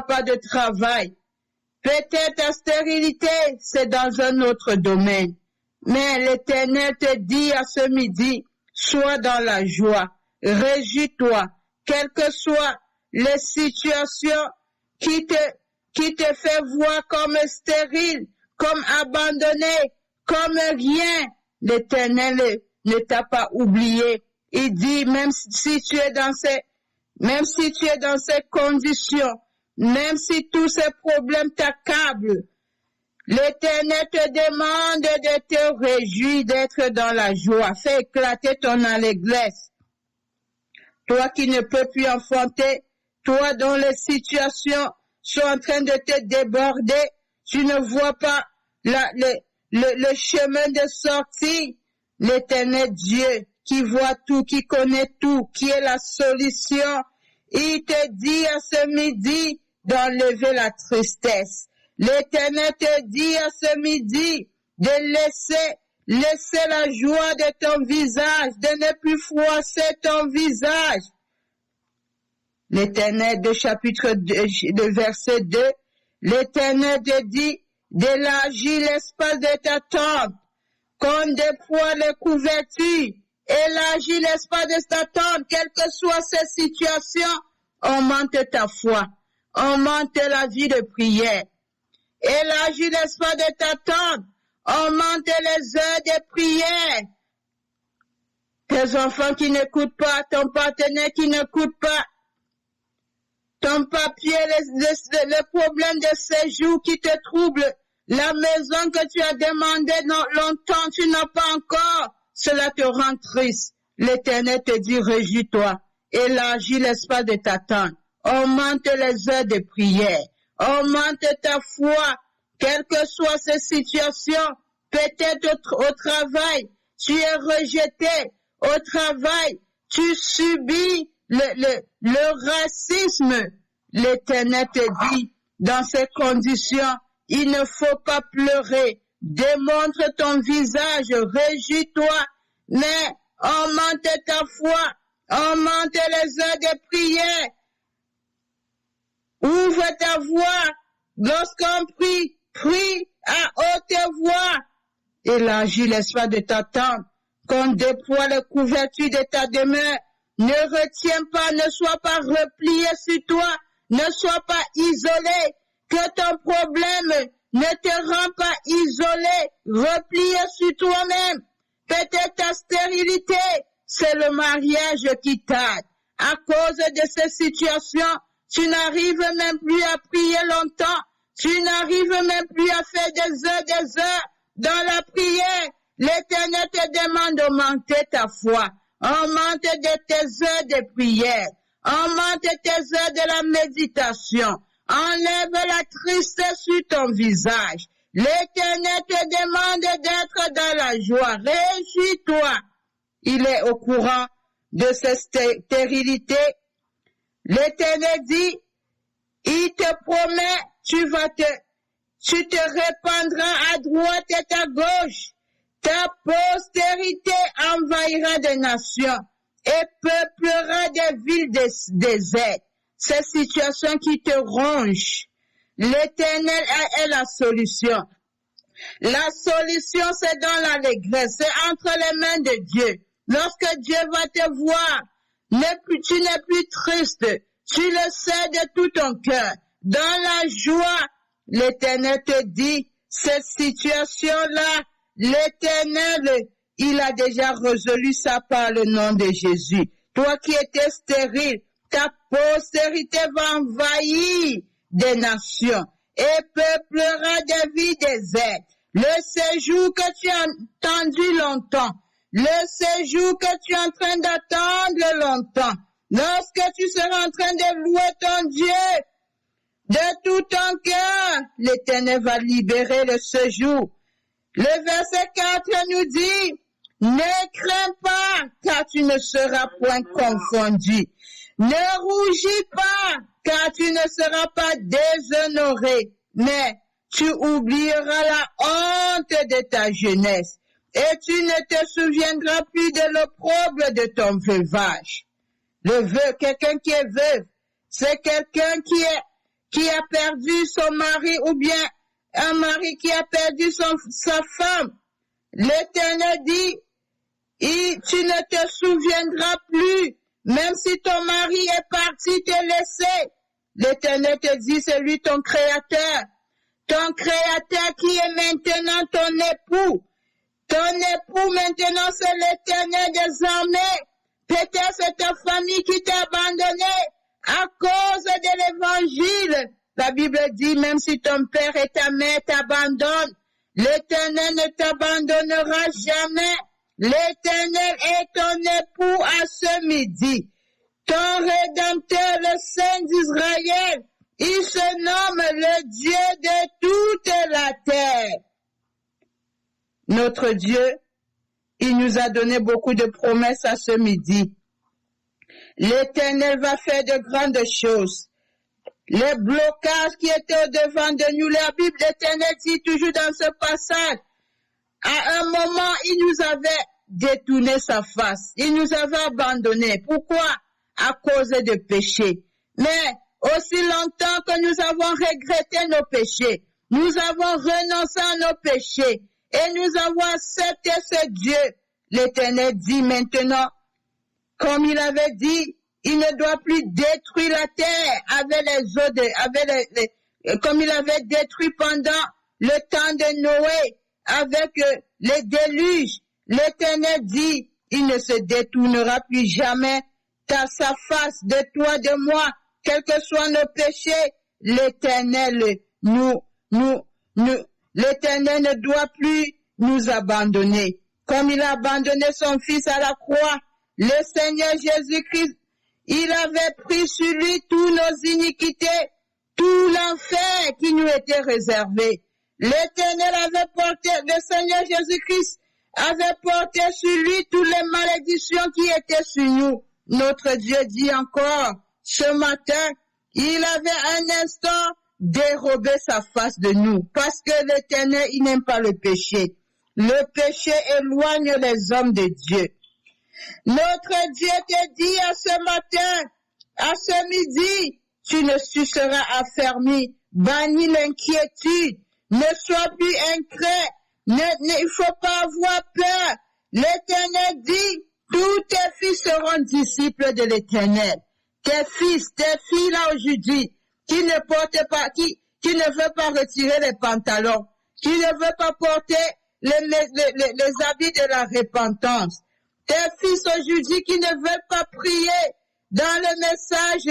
pas de travail. Peut-être ta stérilité, c'est dans un autre domaine. Mais l'Éternel te dit à ce midi, sois dans la joie, réjouis-toi, quelles que soient les situations qui te fait voir comme stérile, comme abandonné, comme rien. L'Éternel ne t'a pas oublié. Il dit, même si tu es dans ces conditions, même si tous ces problèmes t'accablent, l'Éternel te demande de te réjouir, d'être dans la joie. Fais éclater ton allégresse. Toi qui ne peux plus enfanter, toi dont les situations sont en train de te déborder, tu ne vois pas le chemin de sortie. L'Éternel Dieu qui voit tout, qui connaît tout, qui est la solution, il te dit à ce midi d'enlever la tristesse. L'Éternel te dit à ce midi de laisser la joie de ton visage, de ne plus froisser ton visage. L'Éternel de chapitre 2, de verset 2, l'Éternel te dit d'élargir l'espace de ta tente, qu'on déploie les couvertures, élargis l'espace de ta tente, quelle que soit cette situation, augmente ta foi, augmente la vie de prière. Élargis l'espace de ta tente, augmente les heures de prière. Tes enfants qui n'écoutent pas, ton partenaire qui n'écoute pas, ton papier, les problèmes de séjour qui te troublent, la maison que tu as demandé longtemps, tu n'as pas encore, cela te rend triste. L'Éternel te dit, réjouis-toi, élargis l'espace de ta tente, augmente les heures de prière, augmente ta foi, quelle que soit ces situations, peut-être au travail, tu es rejeté, au travail, tu subis le racisme. L'Éternel te dit, dans ces conditions, il ne faut pas pleurer, démontre ton visage, réjouis-toi, mais augmente ta foi, augmente les heures de prière, ouvre ta voix, lorsqu'on prie à haute voix, élargis l'espace de ta tente, qu'on déploie les couvertures de ta demeure, ne retiens pas, ne sois pas replié sur toi, ne sois pas isolé, que ton problème ne te rend pas isolé, replié sur toi-même. Peut-être ta stérilité, c'est le mariage qui tarde. À cause de ces situations, tu n'arrives même plus à prier longtemps, tu n'arrives même plus à faire des heures dans la prière. L'Éternel te demande d'augmenter ta foi, augmente de tes heures de prière, augmente tes heures de la méditation, enlève la tristesse sur ton visage. L'Éternel te demande d'être dans la joie, réjouis-toi. Il est au courant de cette stérilité. L'Éternel dit, il te promet, tu te répandras à droite et à gauche. Ta postérité envahira des nations et peuplera des villes désertes. Ces situations qui te rongent, l'Éternel est la solution. La solution, c'est dans l'allégresse, c'est entre les mains de Dieu. Lorsque Dieu va te voir, tu n'es plus triste, tu le sais de tout ton cœur. Dans la joie, l'Éternel te dit, cette situation-là, l'Éternel, il a déjà résolu ça par le nom de Jésus. Toi qui étais stérile, ta postérité va envahir des nations et peuplera des villes désertes. Le séjour que tu as attendu longtemps, le séjour que tu es en train d'attendre longtemps, lorsque tu seras en train de louer ton Dieu de tout ton cœur, l'Éternel va libérer le séjour. Le verset 4 nous dit, ne crains pas, car tu ne seras point confondu. Ne rougis pas, car tu ne seras pas déshonoré, mais tu oublieras la honte de ta jeunesse, et tu ne te souviendras plus de l'opprobre de ton veuvage. Le veuve, quelqu'un qui est veuve, c'est quelqu'un qui a perdu son mari ou bien un mari qui a perdu sa femme. L'Éternel dit, tu ne te souviendras plus, même si ton mari est parti te laisser. L'Éternel te dit, c'est lui ton créateur qui est maintenant ton époux. Ton époux maintenant c'est l'Éternel des armées. Peut-être c'est ta famille qui t'a abandonné à cause de l'évangile. La Bible dit, même si ton père et ta mère t'abandonnent, l'Éternel ne t'abandonnera jamais. L'Éternel est ton époux à ce midi. Ton Rédempteur, le Saint d'Israël, il se nomme le Dieu de toute la terre. Notre Dieu, il nous a donné beaucoup de promesses à ce midi. L'Éternel va faire de grandes choses. Les blocages qui étaient au-devant de nous, la Bible l'Éternel dit toujours dans ce passage, à un moment, il nous avait détourné sa face. Il nous avait abandonnés. Pourquoi? À cause de péchés. Mais aussi longtemps que nous avons regretté nos péchés, nous avons renoncé à nos péchés et nous avons accepté ce Dieu. L'Éternel dit maintenant, comme il avait dit, il ne doit plus détruire la terre avec les eaux comme il avait détruit pendant le temps de Noé avec les déluges. L'Éternel dit, il ne se détournera plus jamais sa face de toi, de moi, quels que soient nos péchés. L'Éternel l'Éternel ne doit plus nous abandonner. Comme il a abandonné son fils à la croix, le Seigneur Jésus-Christ, il avait pris sur lui toutes nos iniquités, tout l'enfer qui nous était réservé. L'Éternel avait porté, le Seigneur Jésus-Christ avait porté sur lui toutes les malédictions qui étaient sur nous. Notre Dieu dit encore, ce matin, il avait un instant dérobé sa face de nous, parce que l'Éternel, il n'aime pas le péché. Le péché éloigne les hommes de Dieu. Notre Dieu te dit à ce matin, à ce midi, tu seras affermi, bannis l'inquiétude, ne sois plus inquiet, il faut pas avoir peur. L'Éternel dit, tous tes fils seront disciples de l'Éternel. Tes fils, tes filles là aujourd'hui, qui ne portent pas, qui ne veut pas retirer les pantalons, qui ne veut pas porter les habits de la repentance. Tes fils aujourd'hui qui ne veulent pas prier dans le message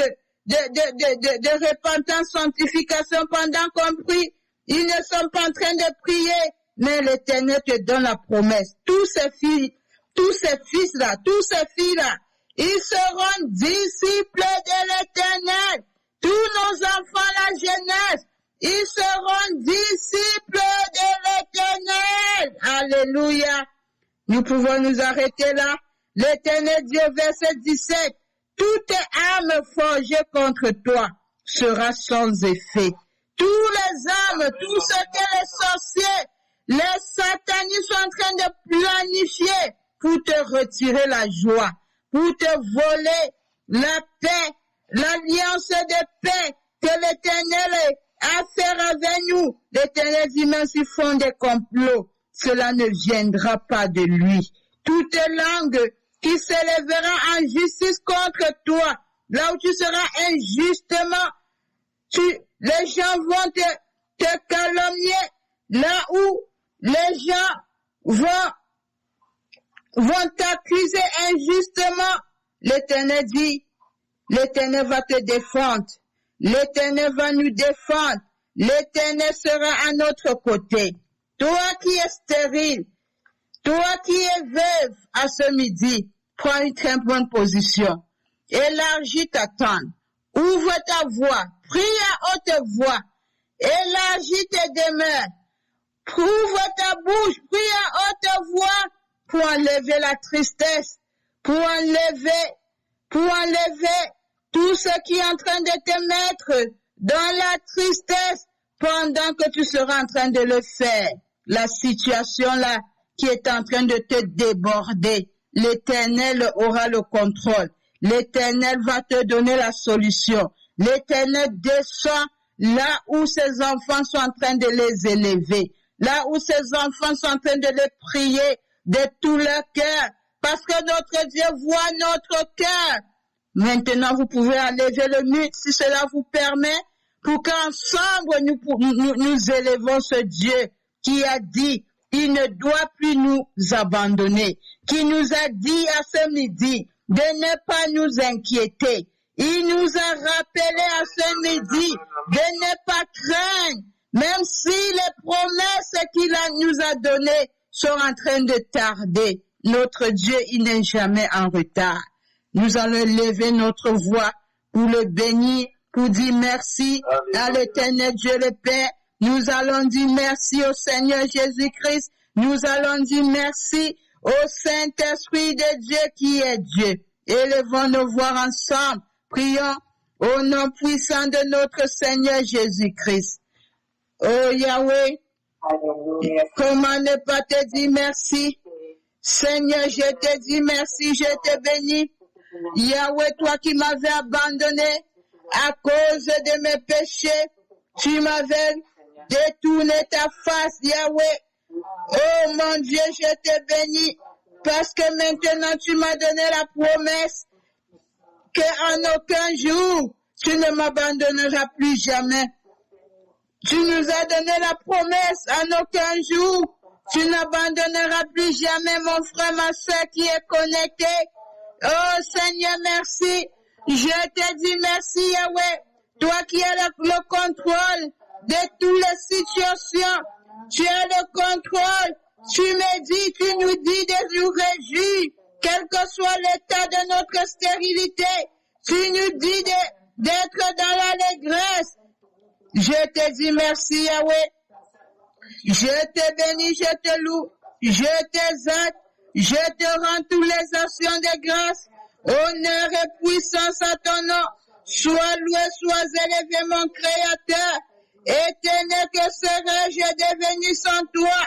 de repentance, sanctification pendant qu'on prie, ils ne sont pas en train de prier, mais l'Éternel te donne la promesse. Tous ces fils-là, tous ces filles-là, ils seront disciples de l'Éternel. Tous nos enfants, la jeunesse, ils seront disciples de l'Éternel. Alléluia. Nous pouvons nous arrêter là. L'Éternel Dieu, verset 17. Toute âme forgée contre toi sera sans effet. Tous les âmes, tout ce que les sorciers, les satanistes sont en train de planifier pour te retirer la joie, pour te voler la paix, l'alliance de paix que l'Éternel a fait avec nous. L'Éternel dit, même s'ils font des complots, cela ne viendra pas de lui. Toute langue qui s'élèvera en justice contre toi, là où tu seras injustement, les gens vont te calomnier, là où les gens vont t'accuser injustement. L'Éternel dit, l'Éternel va te défendre. L'Éternel va nous défendre. L'Éternel sera à notre côté. Toi qui es stérile, toi qui es veuve à ce midi, prends une très bonne position. Élargis ta tente. Ouvre ta voix. Prie à haute voix. Élargis tes demeures. Ouvre ta bouche. Prie à haute voix pour enlever la tristesse, pour enlever tout ce qui est en train de te mettre dans la tristesse pendant que tu seras en train de le faire. La situation là qui est en train de te déborder, l'Éternel aura le contrôle. L'Éternel va te donner la solution. L'Éternel descend là où ses enfants sont en train de les élever, là où ses enfants sont en train de les prier de tout leur cœur, parce que notre Dieu voit notre cœur. Maintenant, vous pouvez enlever le mute si cela vous permet, pour qu'ensemble nous élevons ce Dieu qui a dit, il ne doit plus nous abandonner, qui nous a dit à ce midi de ne pas nous inquiéter. Il nous a rappelé à ce midi de ne pas craindre, même si les promesses qu'il nous a données sont en train de tarder. Notre Dieu, il n'est jamais en retard. Nous allons lever notre voix pour le bénir, pour dire merci à l'Éternel Dieu le Père. Nous allons dire merci au Seigneur Jésus-Christ. Nous allons dire merci au Saint-Esprit de Dieu qui est Dieu. Élevons nos voix ensemble. Prions au nom puissant de notre Seigneur Jésus-Christ. Oh Yahweh, comment ne pas te dire merci? Seigneur, je te dis merci, je te bénis. Yahweh, toi qui m'avais abandonné à cause de mes péchés, tu m'avais détourné ta face, Yahweh. Oh mon Dieu, je te bénis, parce que maintenant tu m'as donné la promesse qu'en aucun jour tu ne m'abandonneras plus jamais. Tu nous as donné la promesse, en aucun jour tu n'abandonneras plus jamais mon frère, ma soeur qui est connecté. Oh Seigneur, merci. Je te dis merci, Yahweh. Toi qui as le contrôle de toutes les situations. Tu as le contrôle. Tu me dis, tu nous dis de nous réjouir, quel que soit l'état de notre stérilité. Tu nous dis d'être dans l'allégresse. Je te dis merci, Yahweh. Je te bénis, je te loue, je t'exalte, je te rends toutes les actions de grâce, honneur et puissance à ton nom. Sois loué, sois élevé, mon Créateur. Éternel, que serais-je devenu sans toi?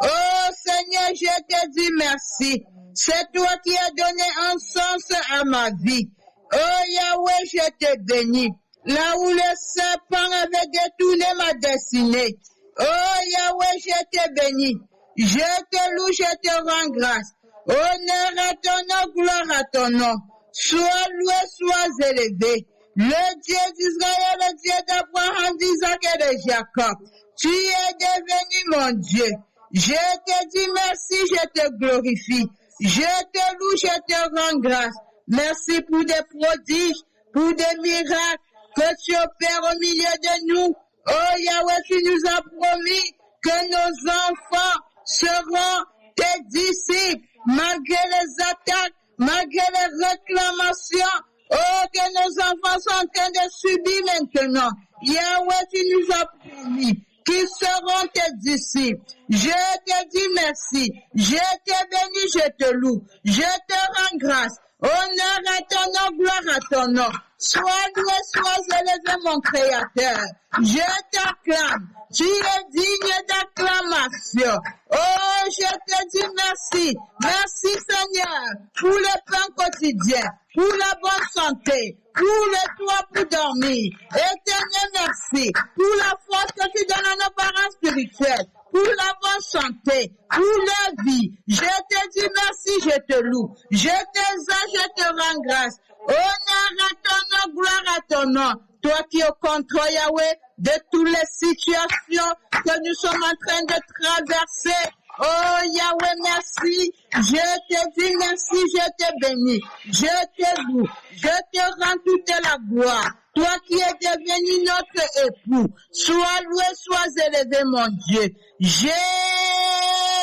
Oh Seigneur, je te dis merci. C'est toi qui as donné un sens à ma vie. Oh Yahweh, je te bénis. Là où le serpent avait détourné ma destinée. Oh Yahweh, je te bénis. Je te loue, je te rends grâce. Honneur à ton nom, gloire à ton nom. Sois loué, sois élevé. Le Dieu d'Israël, le Dieu d'Abraham, d'Isaac et de Jacob. Tu es devenu mon Dieu. Je te dis merci, je te glorifie. Je te loue, je te rends grâce. Merci pour des prodiges, pour des miracles que tu opères au milieu de nous. Oh Yahweh, tu nous as promis que nos enfants seront tes disciples, malgré les attaques, malgré les réclamations. Oh, que nos enfants sont en train de subir maintenant. Yahweh, tu nous as promis qu'ils seront tes disciples. Je te dis merci. Je te bénis, je te loue. Je te rends grâce. Honneur à ton nom, gloire à ton nom. Sois loué, sois élevé, mon Créateur. Je t'acclame. Tu es digne d'acclamation. Oh, je te dis merci. Merci, Seigneur, pour le pain quotidien, pour la bonne santé, pour le toit pour dormir. Éternel, merci pour la force que tu donnes à nos parents spirituels, pour la bonne santé, pour la vie. Je te dis merci, je te loue. Je t'exalte, je te rends grâce. Honneur à ton nom, gloire à ton nom. Toi qui es au contrôle, Yahweh, de toutes les situations que nous sommes en train de traverser. Oh Yahweh, merci. Je te dis merci, je te bénis. Je te loue. Je te rends toute la gloire. Toi qui es devenu notre époux. Sois loué, sois élevé, mon Dieu.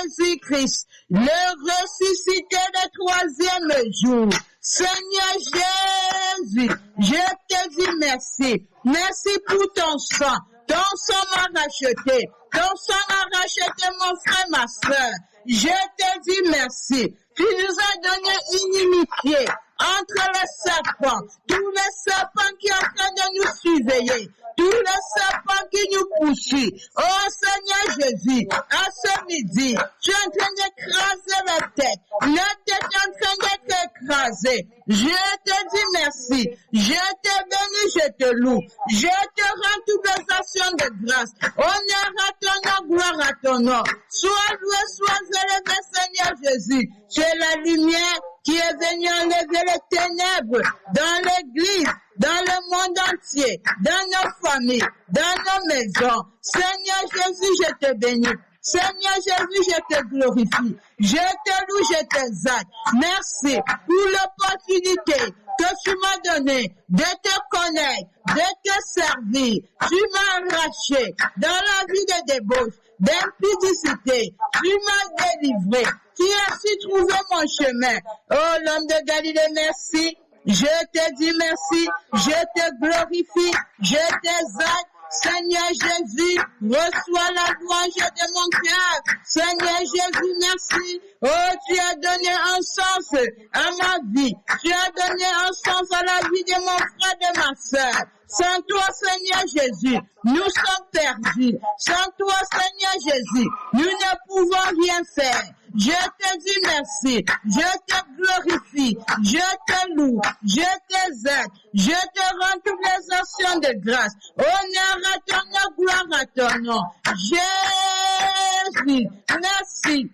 Jésus-Christ, le ressuscité le troisième jour. Seigneur Jésus, je te dis merci. Merci pour ton sang. Ton sang m'a racheté. Ton sang a racheté mon frère, ma soeur. Je te dis merci. Tu nous as donné inimitié entre les serpents. Tous les serpents qui sont en train de nous surveiller. Tous les serpents qui nous poursuit. Oh Seigneur Jésus, à ce midi, tu es en train d'écraser la tête. La tête est en train d'être écrasée. Je te dis merci. Je te bénis, je te loue. Je te rends toutes les actions de grâce. Honneur à ton nom, gloire à ton nom. Sois loué, sois élevé, Seigneur Jésus. Tu es la lumière qui est venue enlever les ténèbres dans l'église, dans le monde entier, dans nos familles, dans nos maisons. Seigneur Jésus, je te bénis. Seigneur Jésus, je te glorifie. Je te loue, je t'exalte. Merci pour l'opportunité que tu m'as donnée de te connaître, de te servir. Tu m'as arraché dans la vie de débauche, d'impudicité. Tu m'as délivré. Tu as su trouver mon chemin. Oh, l'homme de Galilée, merci. Je te dis merci. Je te glorifie. Je t'exalte. Seigneur Jésus, reçois la louange de mon cœur. Seigneur Jésus, merci. Oh, tu as donné un sens à ma vie. Tu as donné un sens à la vie de mon frère, de ma soeur. Sans toi, Seigneur Jésus, nous sommes perdus. Sans toi, Seigneur Jésus, nous ne pouvons rien faire. Je te dis merci, je te glorifie, je te loue, je t'exalte, je te rends toutes les actions de grâce. Honneur à ton nom, gloire à ton nom. Jésus, merci.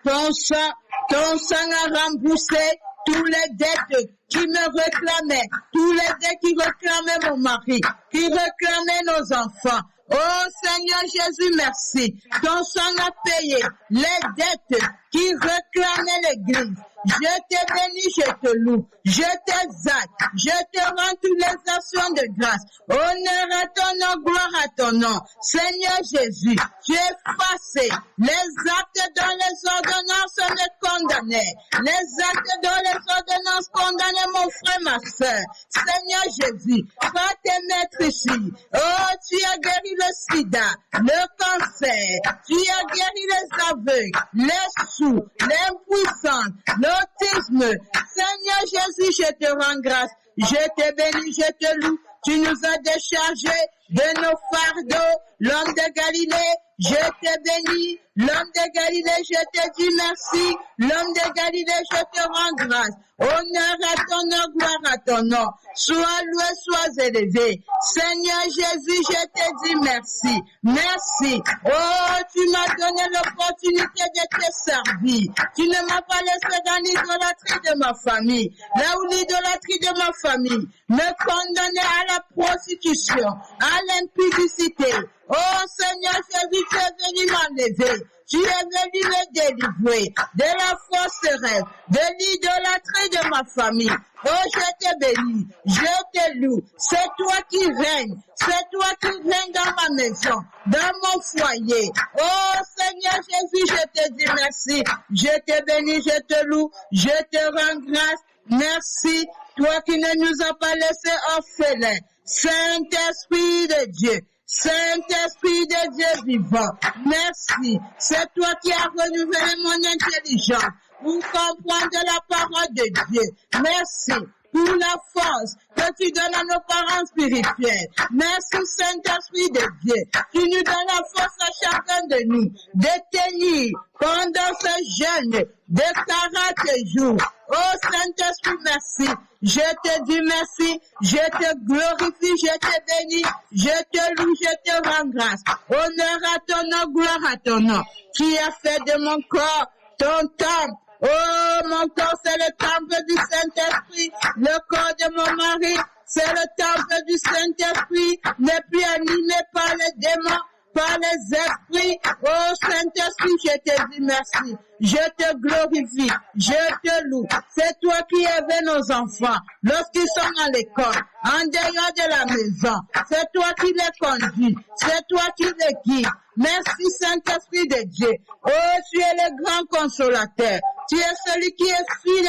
Ton sang a remboursé tous les dettes qui me réclamaient, tous les dettes qui réclamaient mon mari, qui réclamaient nos enfants. Oh Seigneur Jésus, merci. Ton sang a payé les dettes qui réclamaient l'Église. Je te bénis, je te loue, je t'exalte, je te rends toutes les actions de grâce. Honneur à ton nom, gloire à ton nom. Seigneur Jésus, tu effacé les actes dont les ordonnances me condamnaient. Les actes dont les ordonnances condamnaient mon frère, ma soeur. Seigneur Jésus, va te mettre ici. Oh, tu as guéri le sida, le cancer, tu as guéri les aveugles, les sourds, les impuissants, l'autisme. Seigneur Jésus, je te rends grâce. Je te bénis, je te loue. Tu nous as déchargés de nos fardeaux. L'homme de Galilée, je te bénis. L'homme de Galilée, je te dis merci. L'homme de Galilée, je te rends grâce. Honneur à ton nom, gloire à ton nom. Sois loué, sois élevé. Seigneur Jésus, je te dis merci. Merci. Oh, tu m'as donné l'opportunité de te servir. Tu ne m'as pas laissé dans l'idolâtrie de ma famille. Là où l'idolâtrie de ma famille me condamnait à la prostitution, à l'impudicité. Oh Seigneur Jésus, tu es venu m'enlever. Tu es venu me délivrer de la fausse rêve, de l'idolâtrie de ma famille. Oh, je te bénis, je te loue. C'est toi qui règnes. C'est toi qui règnes dans ma maison, dans mon foyer. Oh, Seigneur Jésus, je te dis merci. Je te bénis, je te loue. Je te rends grâce. Merci, toi qui ne nous as pas laissés orphelins. Saint-Esprit de Dieu. Saint-Esprit de Dieu vivant, merci. C'est toi qui as renouvelé mon intelligence pour comprendre la parole de Dieu. Merci pour la force que tu donnes à nos parents spirituels. Merci Saint-Esprit de Dieu. Tu nous donnes la force à chacun de nous de tenir pendant ce jeûne de 40 jours. Oh Saint-Esprit, merci. Je te dis merci, je te glorifie, je te bénis, je te loue, je te rends grâce. Honneur à ton nom, gloire à ton nom. Qui a fait de mon corps ton temple. Oh, mon corps, c'est le temple du Saint-Esprit. Le corps de mon mari, c'est le temple du Saint-Esprit. N'est plus animé par les démons, par les esprits. Oh, Saint-Esprit, je te dis merci. Je te glorifie, je te loue. C'est toi qui élèves nos enfants lorsqu'ils sont à l'école, en dehors de la maison. C'est toi qui les conduis, c'est toi qui les guides. Merci Saint-Esprit de Dieu. Oh, tu es le grand consolateur. Tu es celui qui essuie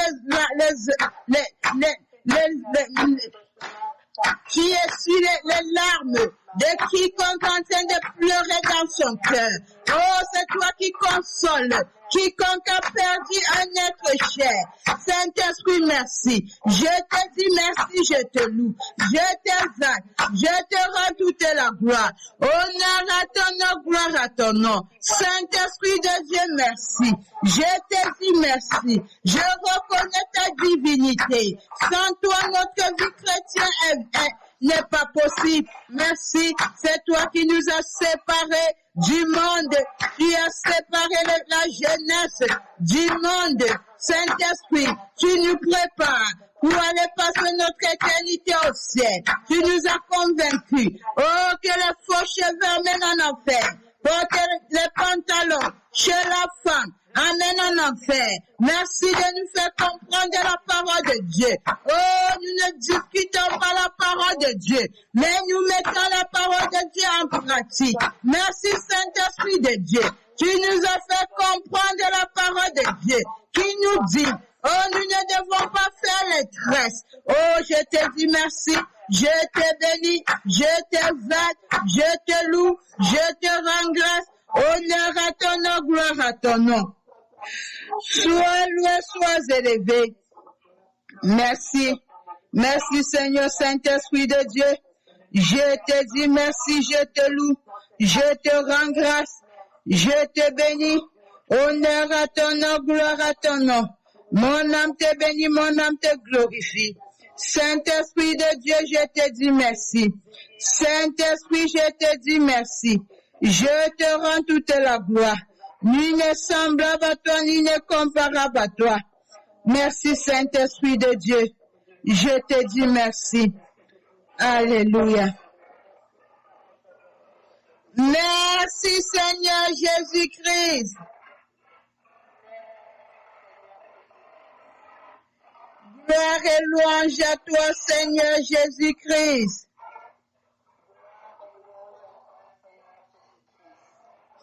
tu essuies les larmes de quiconque en train de pleurer dans son cœur. Oh, c'est toi qui consoles quiconque a perdu un être cher. Saint-Esprit, merci. Je te dis merci, je te loue. Je t'exalte. Je te rends toute la gloire. Honneur à ton nom, gloire à ton nom. Saint-Esprit de Dieu, merci. Je te dis merci. Je reconnais ta divinité. Sans toi, notre vie chrétienne n'est pas possible. Merci. C'est toi qui nous as séparés du monde. Tu as séparé la jeunesse du monde. Saint-Esprit, tu nous prépares pour aller passer notre éternité au ciel. Tu nous as convaincus. Oh, que les faux cheveux amènent en enfer. Porter les pantalons chez la femme amène en enfer. Merci de nous faire comprendre la parole de Dieu. Oh, nous ne discutons pas la parole de Dieu, mais nous mettons la parole de Dieu en pratique. Merci Saint-Esprit de Dieu. Tu nous as fait comprendre la parole de Dieu qui nous dit, oh, nous ne devons pas faire les tresses. Oh, je te dis merci. Je te bénis, je t'exalte, je te loue, je te rends grâce. Honneur à ton nom, gloire à ton nom. Sois loué, sois élevé. Merci. Merci Seigneur Saint-Esprit de Dieu. Je te dis merci, je te loue, je te rends grâce, je te bénis. Honneur à ton nom, gloire à ton nom. Mon âme te bénit, mon âme te glorifie. Saint-Esprit de Dieu, je te dis merci. Saint-Esprit, je te dis merci. Je te rends toute la gloire. Ni ne semblable à toi, ni ne comparable à toi. Merci Saint-Esprit de Dieu. Je te dis merci. Alléluia. Merci Seigneur Jésus-Christ. Gloire et louange à toi Seigneur Jésus-Christ.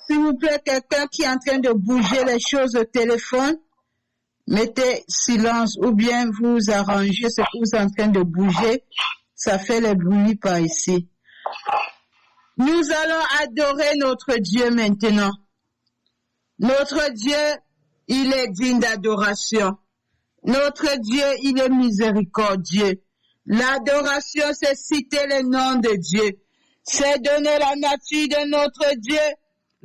S'il vous plaît, quelqu'un qui est en train de bouger les choses au téléphone, mettez silence ou bien vous arrangez ce que vous êtes en train de bouger. Ça fait les bruits par ici. Nous allons adorer notre Dieu maintenant. Notre Dieu, il est digne d'adoration. Notre Dieu, il est miséricordieux. L'adoration, c'est citer le nom de Dieu. C'est donner la nature de notre Dieu.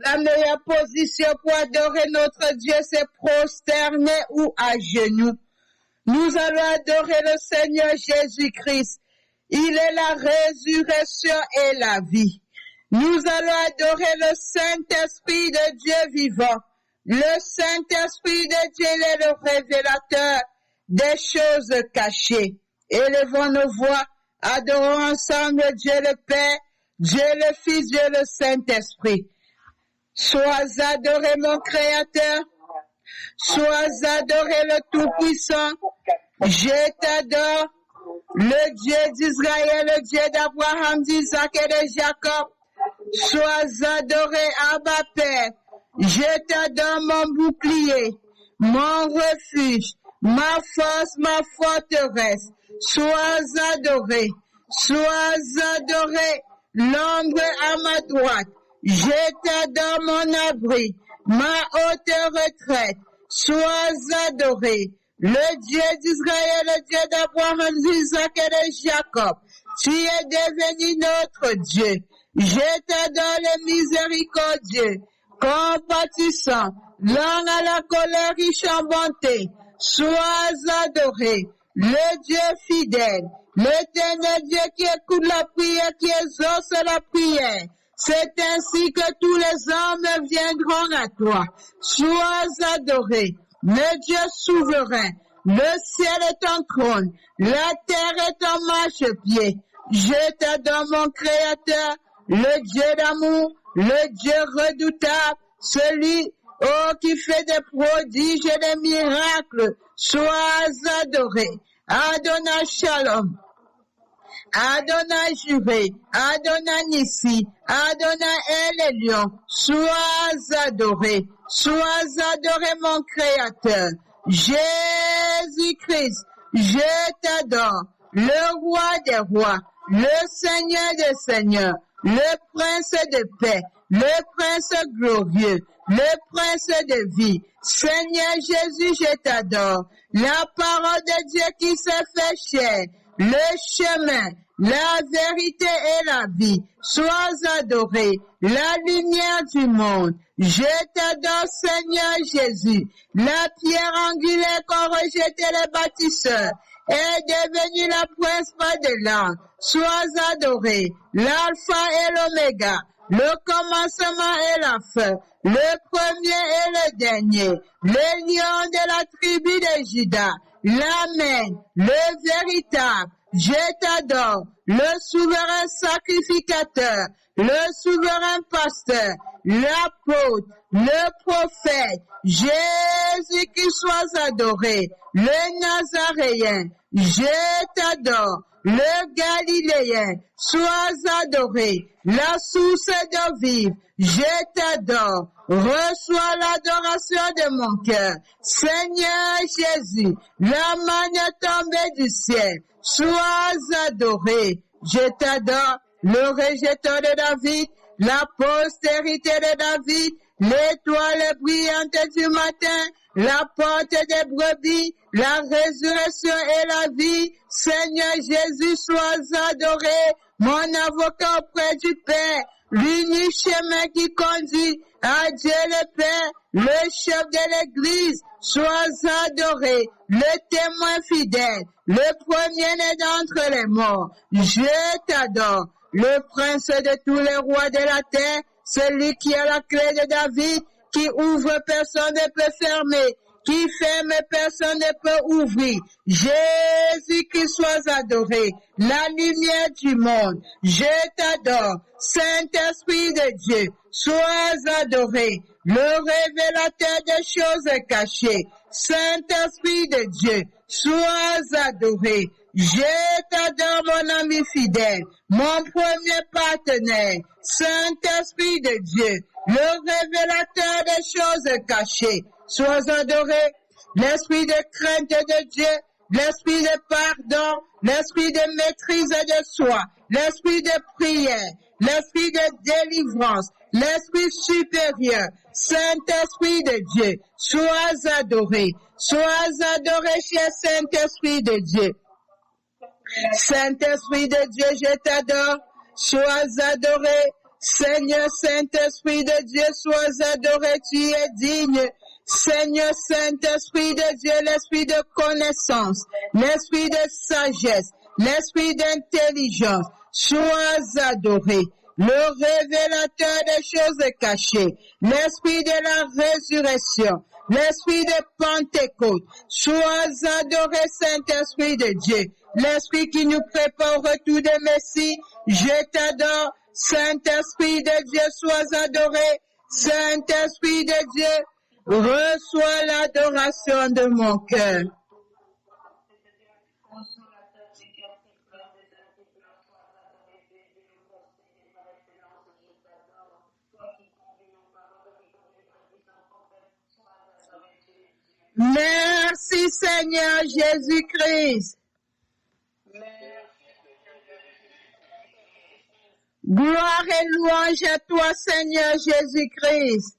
La meilleure position pour adorer notre Dieu, c'est prosterner ou à genoux. Nous allons adorer le Seigneur Jésus-Christ. Il est la résurrection et la vie. Nous allons adorer le Saint-Esprit de Dieu vivant. Le Saint-Esprit de Dieu est le révélateur des choses cachées. Élevons nos voix, adorons ensemble Dieu le Père, Dieu le Fils, Dieu le Saint-Esprit. Sois adoré mon Créateur, sois adoré le Tout-Puissant. Je t'adore, le Dieu d'Israël, le Dieu d'Abraham, d'Isaac et de Jacob. Sois adoré, Abba Père. Je t'adore mon bouclier, mon refuge, ma force, ma forteresse. Sois adoré, l'ombre à ma droite. Je t'adore mon abri, ma haute retraite. Sois adoré, le Dieu d'Israël, le Dieu d'Abraham, d'Isaac et de Jacob. Tu es devenu notre Dieu. Je t'adore le miséricordieux, compatissant, lent à la colère, riche en bonté. Sois adoré, le Dieu fidèle, l'éternel Dieu qui écoute la prière, qui exauce la prière. C'est ainsi que tous les hommes viendront à toi. Sois adoré, le Dieu souverain. Le ciel est ton trône, la terre est ton marchepied. Je t'adore mon Créateur, le Dieu d'amour, le Dieu redoutable, celui qui fait des prodiges et des miracles. Sois adoré. Adonai Shalom. Adonai Juré, Adonai Nissi, Adonai El Elyon, sois adoré mon Créateur. Jésus-Christ, je t'adore, le Roi des rois, le Seigneur des seigneurs, le prince de paix, le prince glorieux, le prince de vie. Seigneur Jésus, je t'adore. La parole de Dieu qui s'est fait chair, le chemin, la vérité et la vie. Sois adoré, la lumière du monde. Je t'adore, Seigneur Jésus. La pierre angulaire qu'ont rejeté les bâtisseurs est devenue la principale de l'âme. Sois adoré, l'alpha et l'oméga, le commencement et la fin, le premier et le dernier, le lion de la tribu de Juda, l'amen, le véritable. Je t'adore, le souverain sacrificateur, le souverain pasteur, l'apôtre, le prophète, Jésus qui soit adoré, le Nazaréen, je t'adore, le Galiléen, sois adoré, la source d'eau vive, je t'adore, reçois l'adoration de mon cœur, Seigneur Jésus, la manne tombée du ciel, sois adoré, je t'adore, le rejeton de David, la postérité de David, l'étoile brillante du matin, la porte des brebis, la résurrection et la vie. Seigneur Jésus, sois adoré, mon avocat auprès du Père, l'unique chemin qui conduit à Dieu le Père, le chef de l'Église, sois adoré, le témoin fidèle, le premier-né d'entre les morts. Je t'adore, le prince de tous les rois de la terre, celui qui a la clé de David, qui ouvre, personne ne peut fermer, qui ferme, personne ne peut ouvrir. Jésus, qui sois adoré, la lumière du monde. Je t'adore, Saint-Esprit de Dieu, sois adoré, le révélateur des choses cachées. Saint-Esprit de Dieu, sois adoré. Je t'adore, mon ami fidèle, mon premier partenaire, Saint-Esprit de Dieu, le révélateur des choses cachées. Sois adoré, l'esprit de crainte de Dieu, l'esprit de pardon, l'esprit de maîtrise de soi, l'esprit de prière, l'esprit de délivrance, l'esprit supérieur, Saint-Esprit de Dieu, sois adoré, cher Saint-Esprit de Dieu. Saint-Esprit de Dieu, je t'adore, sois adoré, Seigneur Saint-Esprit de Dieu, sois adoré, tu es digne. Seigneur Saint-Esprit de Dieu, l'esprit de connaissance, l'esprit de sagesse, l'esprit d'intelligence, sois adoré. Le révélateur des choses cachées, l'esprit de la résurrection, l'esprit de Pentecôte, sois adoré, Saint-Esprit de Dieu, l'esprit qui nous prépare au retour de Messie, je t'adore, Saint-Esprit de Dieu, sois adoré, Saint-Esprit de Dieu, reçois l'adoration de mon cœur. Merci Seigneur Jésus-Christ. Gloire et louange à toi Seigneur Jésus-Christ.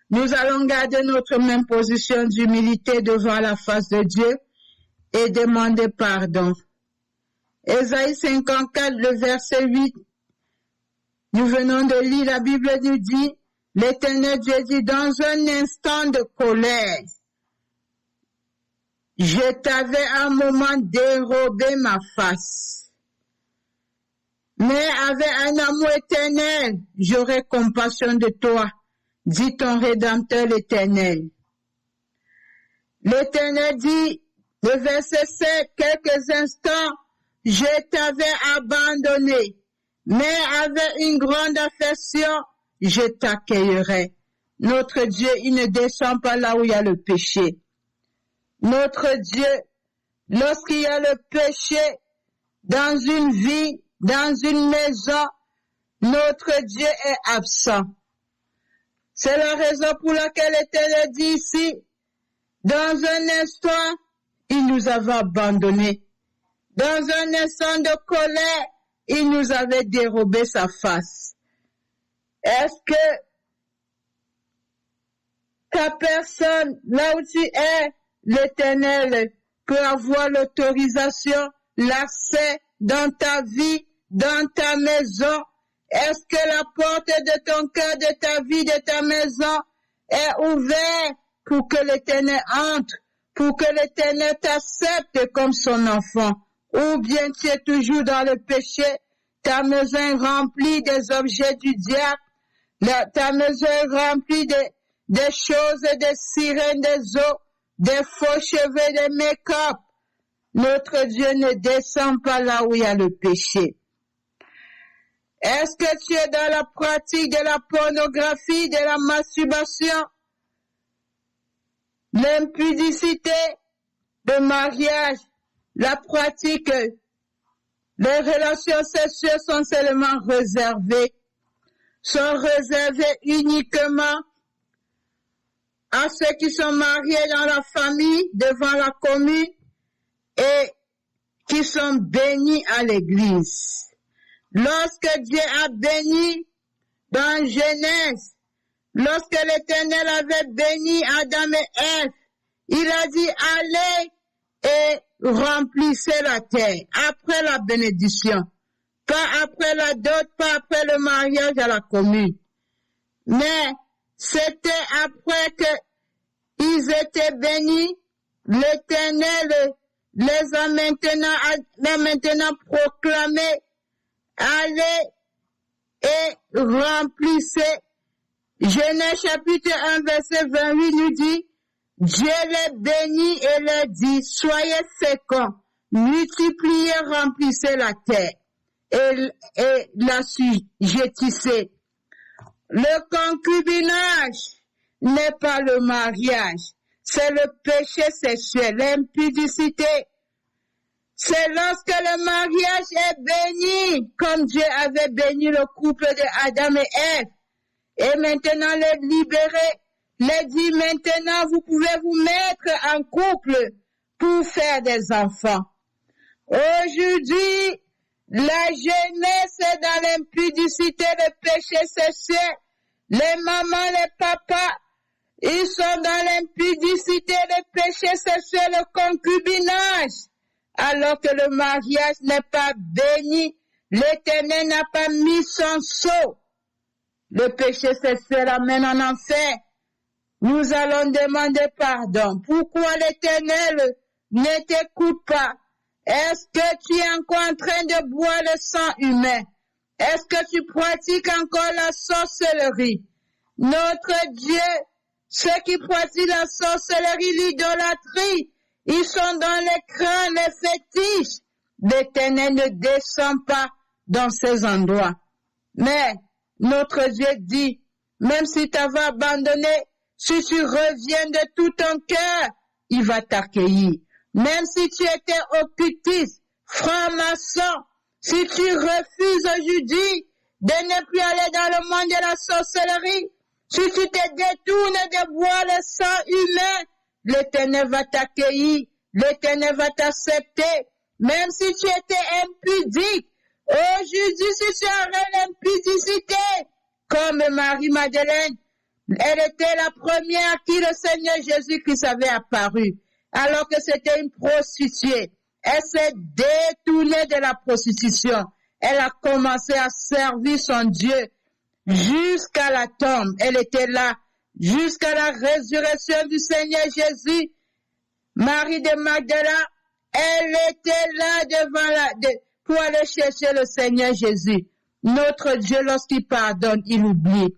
Nous allons garder notre même position d'humilité devant la face de Dieu et demander pardon. Ésaïe 54, le verset 8. Nous venons de lire, la Bible nous dit, l'Éternel Dieu dit, dans un instant de colère, je t'avais un moment dérobé ma face. Mais avec un amour éternel, j'aurai compassion de toi, dit ton Rédempteur l'Éternel. L'Éternel dit, le verset 7, quelques instants, je t'avais abandonné, mais avec une grande affection, je t'accueillerai. Notre Dieu, il ne descend pas là où il y a le péché. Notre Dieu, lorsqu'il y a le péché dans une vie, dans une maison, notre Dieu est absent. C'est la raison pour laquelle l'Éternel dit ici, dans un instant, il nous avait abandonnés. Dans un instant de colère, il nous avait dérobé sa face. Est-ce que ta personne, là où tu es, l'Éternel peut avoir l'autorisation, l'accès dans ta vie, dans ta maison? Est-ce que la porte de ton cœur, de ta vie, de ta maison est ouverte pour que l'Éternel entre, pour que l'Éternel t'accepte comme son enfant? Ou bien tu es toujours dans le péché, ta maison est remplie des objets du diable, ta maison est remplie des choses, des sirènes, des eaux, des faux cheveux, des make-up. Notre Dieu ne descend pas là où il y a le péché. Est-ce que tu es dans la pratique de la pornographie, de la masturbation, l'impudicité, le mariage, la pratique, les relations sexuelles sont seulement réservées uniquement à ceux qui sont mariés dans la famille, devant la commune, et qui sont bénis à l'église. Lorsque Dieu a béni dans Genèse, lorsque l'Éternel avait béni Adam et Ève, il a dit allez et remplissez la terre après la bénédiction, pas après la dot, pas après le mariage à la commune. Mais c'était après qu'ils étaient bénis, l'Éternel les a maintenant proclamés, allez et remplissez. Genèse chapitre 1 verset 28 nous dit, Dieu les bénit et leur dit, soyez féconds, multipliez, remplissez la terre et l'assujettissez. Le concubinage n'est pas le mariage, c'est le péché sexuel, l'impudicité. C'est lorsque le mariage est béni, comme Dieu avait béni le couple de Adam et Ève, et maintenant les libérer, les dit maintenant vous pouvez vous mettre en couple pour faire des enfants. Aujourd'hui, la jeunesse est dans l'impudicité, le péché sexuel. Les mamans, les papas, ils sont dans l'impudicité, le péché sexuel, le concubinage. Alors que le mariage n'est pas béni, l'Éternel n'a pas mis son sceau. Le péché sexuel amène en enfer. Nous allons demander pardon. Pourquoi l'Éternel ne t'écoute pas? Est-ce que tu es encore en train de boire le sang humain? Est-ce que tu pratiques encore la sorcellerie? Notre Dieu, ceux qui pratiquent la sorcellerie, l'idolâtrie, ils sont dans les crânes, les fétiches. L'Éternel ne descend pas dans ces endroits. Mais notre Dieu dit, même si tu avais abandonné, si tu reviens de tout ton cœur, il va t'accueillir. Même si tu étais occultiste, franc-maçon, si tu refuses aujourd'hui de ne plus aller dans le monde de la sorcellerie, si tu te détournes de boire le sang humain, l'Éternel va t'accueillir, l'Éternel va t'accepter. Même si tu étais impudique, aujourd'hui si tu arrêtes l'impudicité, comme Marie-Madeleine, elle était la première à qui le Seigneur Jésus-Christ avait apparu, alors que c'était une prostituée. Elle s'est détournée de la prostitution. Elle a commencé à servir son Dieu jusqu'à la tombe. Elle était là jusqu'à la résurrection du Seigneur Jésus. Marie de Magdala, elle était là pour aller chercher le Seigneur Jésus. Notre Dieu, lorsqu'il pardonne, il oublie.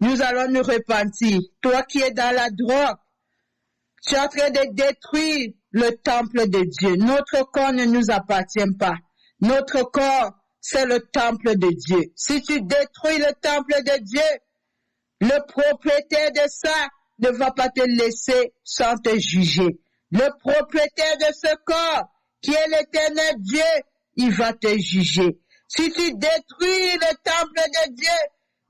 Nous allons nous repentir. Toi qui es dans la drogue, tu es en train de détruire le temple de Dieu. Notre corps ne nous appartient pas. Notre corps, c'est le temple de Dieu. Si tu détruis le temple de Dieu, le propriétaire de ça ne va pas te laisser sans te juger. Le propriétaire de ce corps, qui est l'Éternel Dieu, il va te juger. Si tu détruis le temple de Dieu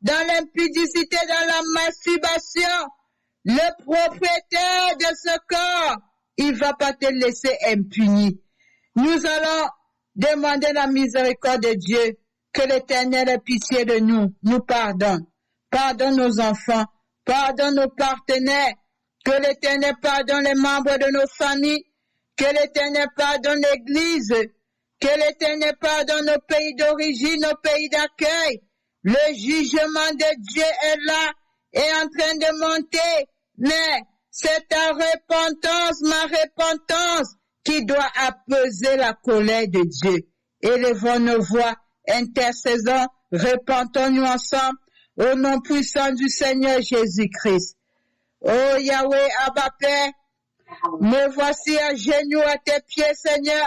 dans l'impudicité, dans la masturbation, le propriétaire de ce corps il va pas te laisser impuni. Nous allons demander la miséricorde de Dieu, que l'Éternel ait pitié de nous, nous pardonne. Pardonne nos enfants, pardonne nos partenaires, que l'Éternel pardonne les membres de nos familles, que l'Éternel pardonne l'Église, que l'Éternel pardonne nos pays d'origine, nos pays d'accueil. Le jugement de Dieu est là, est en train de monter, mais c'est ta repentance, ma repentance, qui doit apaiser la colère de Dieu. Élevons nos voix, intercédons, repentons-nous ensemble, au nom puissant du Seigneur Jésus-Christ. Oh Yahweh, Abba Père, me voici à genoux à tes pieds, Seigneur.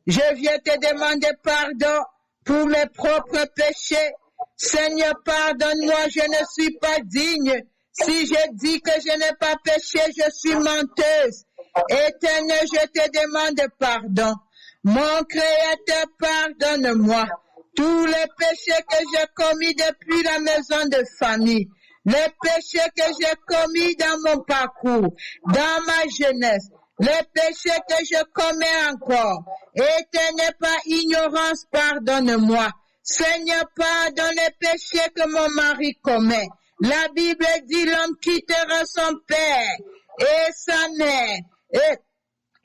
Je viens te demander pardon pour mes propres péchés. Seigneur, pardonne-moi, je ne suis pas digne. Si je dis que je n'ai pas péché, je suis menteuse. Éternel, je te demande pardon. Mon Créateur, pardonne-moi tous les péchés que j'ai commis depuis la maison de famille, les péchés que j'ai commis dans mon parcours, dans ma jeunesse, les péchés que je commets encore. Éternel, par ignorance, pardonne-moi. Seigneur, pardonne les péchés que mon mari commet. La Bible dit l'homme quittera son père et sa mère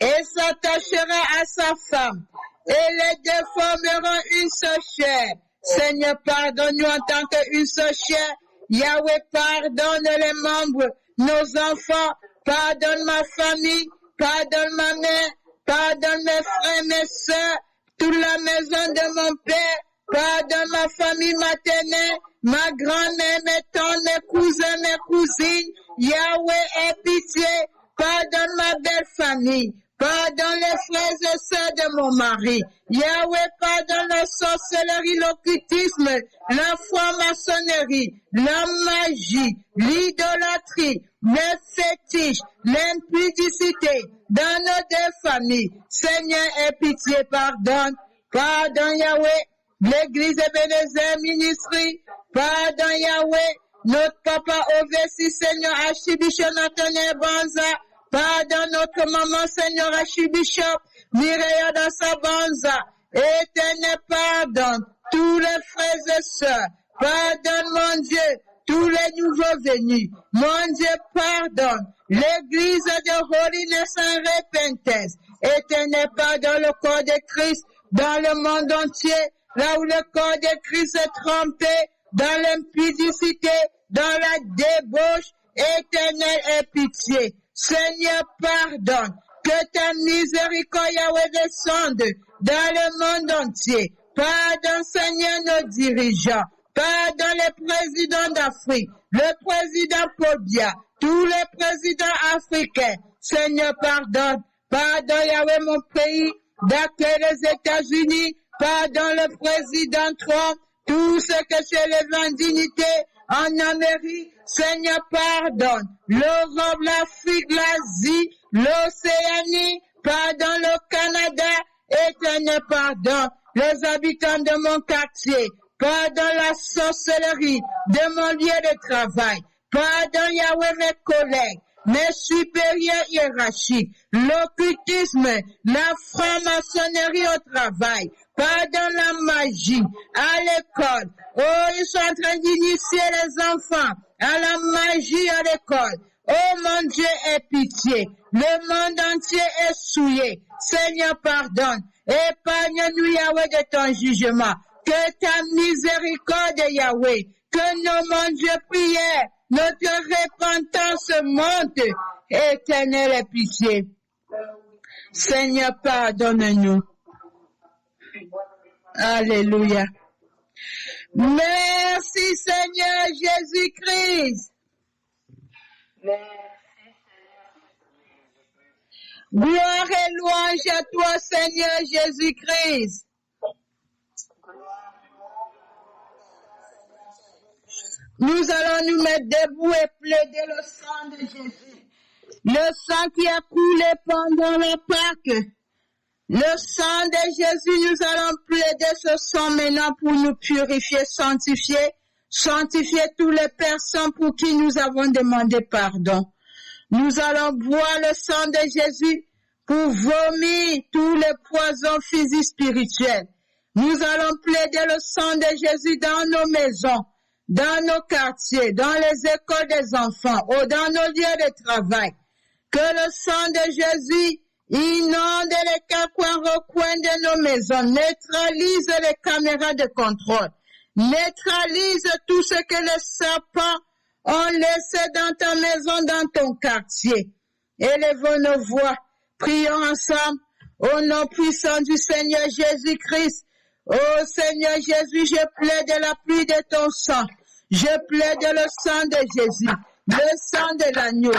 et s'attachera à sa femme et les deux formeront une seule chair. Seigneur, pardonne-nous en tant qu'une seule chair. Yahweh, pardonne les membres, nos enfants, pardonne ma famille, pardonne ma mère, pardonne mes frères, mes sœurs, toute la maison de mon père, pardonne ma famille maternelle, ma grand-mère, mes tantes, mes cousins, mes cousines. Yahweh, aie pitié, pardonne ma belle famille. Pardonne les frères et sœurs de mon mari. Yahweh, pardonne la sorcellerie, l'occultisme, la franc-maçonnerie, la magie, l'idolâtrie, les fétiches, l'impudicité dans nos deux familles. Seigneur, aie pitié, pardonne. Pardonne Yahweh, l'église Ebenezer Ministry. Pardonne Yahweh, notre papa Ovesi, Seigneur, Archibishop Nathaniel Banza. Pardonne notre maman, Seigneur, Archibishop Mireya dans sa Banza. Éternel, pardonne tous les frères et sœurs. Pardonne, mon Dieu, tous les nouveaux venus. Mon Dieu, pardonne l'église de Holiness and Repentance. Éternel, pardonne le corps de Christ dans le monde entier, là où le corps de Christ est trompé, dans l'impudicité, dans la débauche. Éternel, aie pitié. Seigneur, pardonne, que ta miséricorde, Yahweh, descende dans le monde entier. Pardonne, Seigneur, nos dirigeants. Pardonne les présidents d'Afrique, le président Pobia, tous les présidents africains. Seigneur, pardonne. Pardonne, Yahweh, mon pays, d'accueil les États-Unis. Pardonne le président Trump, tout ce que c'est l'indignité en Amérique. Seigneur, pardonne l'Europe, l'Afrique, l'Asie, l'Océanie, pardonne le Canada. Éternel, pardonne les habitants de mon quartier, pardonne la sorcellerie de mon lieu de travail, pardonne Yahweh mes collègues, mes supérieurs hiérarchiques, l'occultisme, la franc-maçonnerie au travail, pardonne la magie à l'école. Oh, ils sont en train d'initier les enfants à la magie à l'école. Oh mon Dieu, aie pitié. Le monde entier est souillé. Seigneur, pardonne. Épargne-nous, Yahweh, de ton jugement. Que ta miséricorde, Yahweh, que nos, mon Dieu, prières, notre repentance monte. Éternel, aie pitié. Seigneur, pardonne-nous. Alléluia. Merci Seigneur Jésus-Christ. Gloire et louange à toi Seigneur Jésus-Christ. Nous allons nous mettre debout et plaider le sang de Jésus. Le sang qui a coulé pendant la Pâque. Le sang de Jésus, nous allons plaider ce sang maintenant pour nous purifier, sanctifier toutes les personnes pour qui nous avons demandé pardon. Nous allons boire le sang de Jésus pour vomir tous les poisons physiques spirituels. Nous allons plaider le sang de Jésus dans nos maisons, dans nos quartiers, dans les écoles des enfants ou dans nos lieux de travail. Que le sang de Jésus inonde les quatre recoins de nos maisons, neutralise les caméras de contrôle, neutralise tout ce que les serpents ont laissé dans ta maison, dans ton quartier. Élevons nos voix, prions ensemble au nom puissant du Seigneur Jésus-Christ. Oh Seigneur Jésus, je plaide la pluie de ton sang. Je plaide le sang de Jésus, le sang de l'agneau,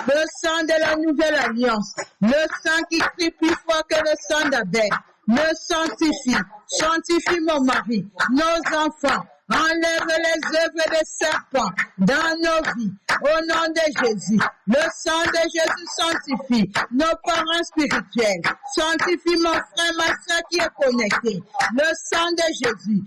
le sang de la nouvelle alliance, le sang qui crie plus fort que le sang d'Abel. Me sanctifie, sanctifie mon mari, nos enfants. Enlève les œuvres des serpents dans nos vies. Au nom de Jésus, le sang de Jésus sanctifie nos parents spirituels. Sanctifie mon frère, ma soeur qui est connecté. Le sang de Jésus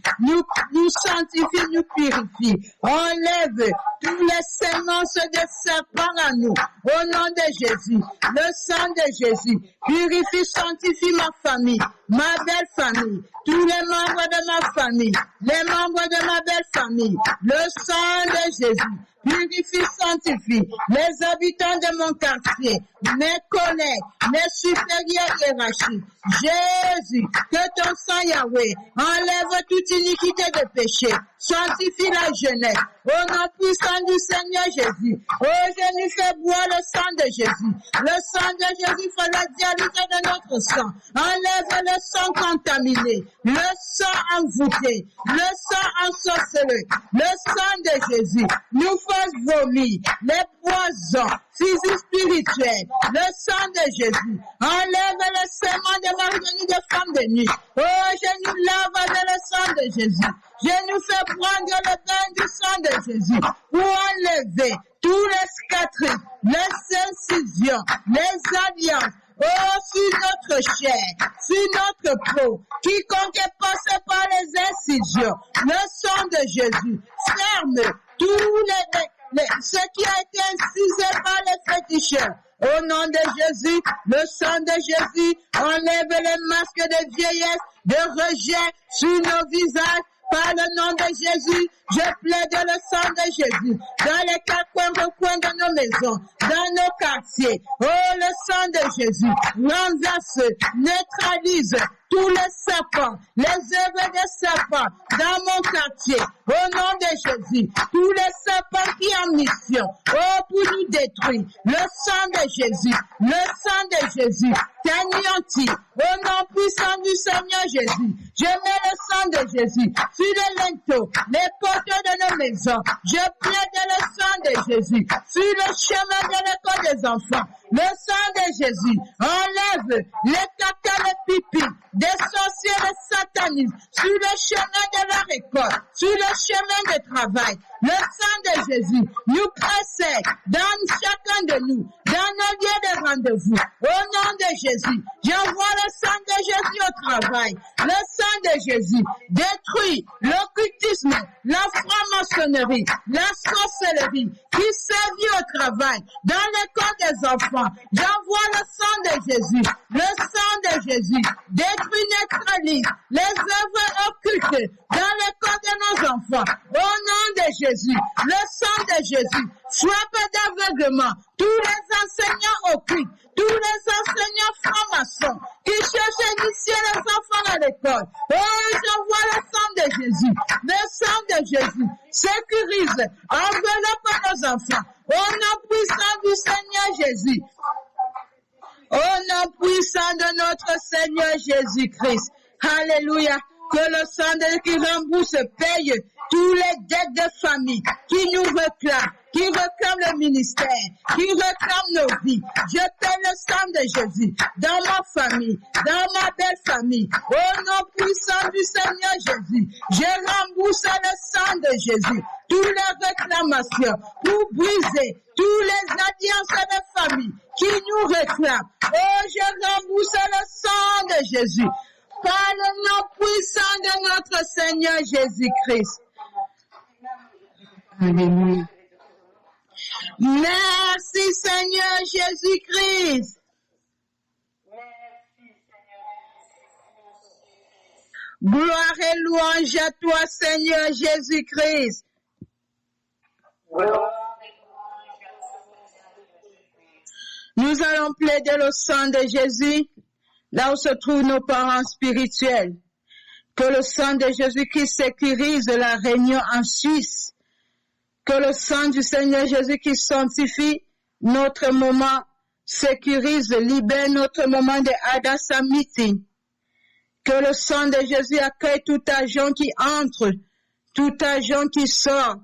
nous sanctifie, nous purifie. Enlève tous les semences des serpents à nous. Au nom de Jésus, le sang de Jésus purifie, sanctifie ma famille, ma belle famille, tous les membres de ma famille, les membres de ma belle famille. Le sang de Jésus purifie, sanctifie les habitants de mon quartier, mes collègues, mes supérieurs hiérarchiques. Jésus, que ton sang Yahweh enlève toute iniquité de péché, sanctifie la jeunesse. Au nom puissant du Seigneur Jésus, oh, je nous fais boire le sang de Jésus. Le sang de Jésus fait la dialyse de notre sang. Enlève le sang contaminé, le sang envoûté, le sang ensorcelé. Le sang de Jésus nous fait vomir les poisons physiques spirituels. Le sang de Jésus enlève le sément de Marie de femme de nuit. Oh, je nous lave avec le sang de Jésus. Je nous fais prendre le bain du sang de Jésus pour enlever tous les cicatrices, les incisions, les alliances. Oh, sur notre chair, sur notre peau, quiconque est passé par les incisions, le sang de Jésus ferme tous ce qui a été incisé par les féticheurs. Au nom de Jésus, le sang de Jésus enlève les masques de vieillesse, de rejet sur nos visages. Par le nom de Jésus, je plaide le sang de Jésus dans les quatre coins de nos maisons, dans nos quartiers. Oh, le sang de Jésus renverse, neutralise tous les serpents, les œuvres des serpents dans mon quartier. Au nom de Jésus, tous les serpents qui ont mission, oh, pour nous détruire. Le sang de Jésus, le sang de Jésus t'anéantit. Au nom puissant du Seigneur Jésus, je mets le sang de Jésus sur les linteaux, les portes de nos maisons. Je plaide le sang de Jésus sur le chemin de l'école des enfants. Le sang de Jésus enlève les caca, les pipis, des sorciers, les satanistes, sur le chemin de la récolte, sur le chemin de travail. Le sang de Jésus nous précède dans chacun de nous, dans nos lieux de rendez-vous. Au nom de Jésus, j'envoie le sang de Jésus au travail. Le sang de Jésus détruit l'occultisme, la franc-maçonnerie, la sorcellerie qui sévit au travail, dans l'école des enfants. J'envoie le sang de Jésus. Le sang de Jésus détruit, neutralise les œuvres occultes dans l'école de nos enfants. Au nom de Jésus, le sang de Jésus frappe d'aveuglement tous les enseignants occultes, tous les enseignants francs-maçons qui cherchent à initier les enfants à l'école. Oh, j'envoie le sang de Jésus. Le sang de Jésus sécurise, enveloppe nos enfants. Au nom puissant du Seigneur Jésus. Au nom puissant de notre Seigneur Jésus-Christ. Alléluia. Que le sang de qui rembourse, paye tous les dettes de famille qui nous réclament, qui réclament le ministère, qui réclament nos vies. Je paie le sang de Jésus dans ma famille, dans ma belle famille. Au nom puissant du Seigneur Jésus, je rembourse le sang de Jésus. Toutes les réclamations pour briser toutes les alliances de famille qui nous réclament. Oh, je rembourse le sang de Jésus. Par le nom puissant de notre Seigneur Jésus-Christ. Alléluia. Merci Seigneur Jésus-Christ. Gloire et louange à toi, Seigneur Jésus-Christ. Nous allons plaider le sang de Jésus, là où se trouvent nos parents spirituels. Que le sang de Jésus-Christ sécurise la réunion en Suisse. Que le sang du Seigneur Jésus-Christ sanctifie notre moment, sécurise, libère notre moment de Hadassah Meeting. Que le sang de Jésus accueille tout agent qui entre, tout agent qui sort.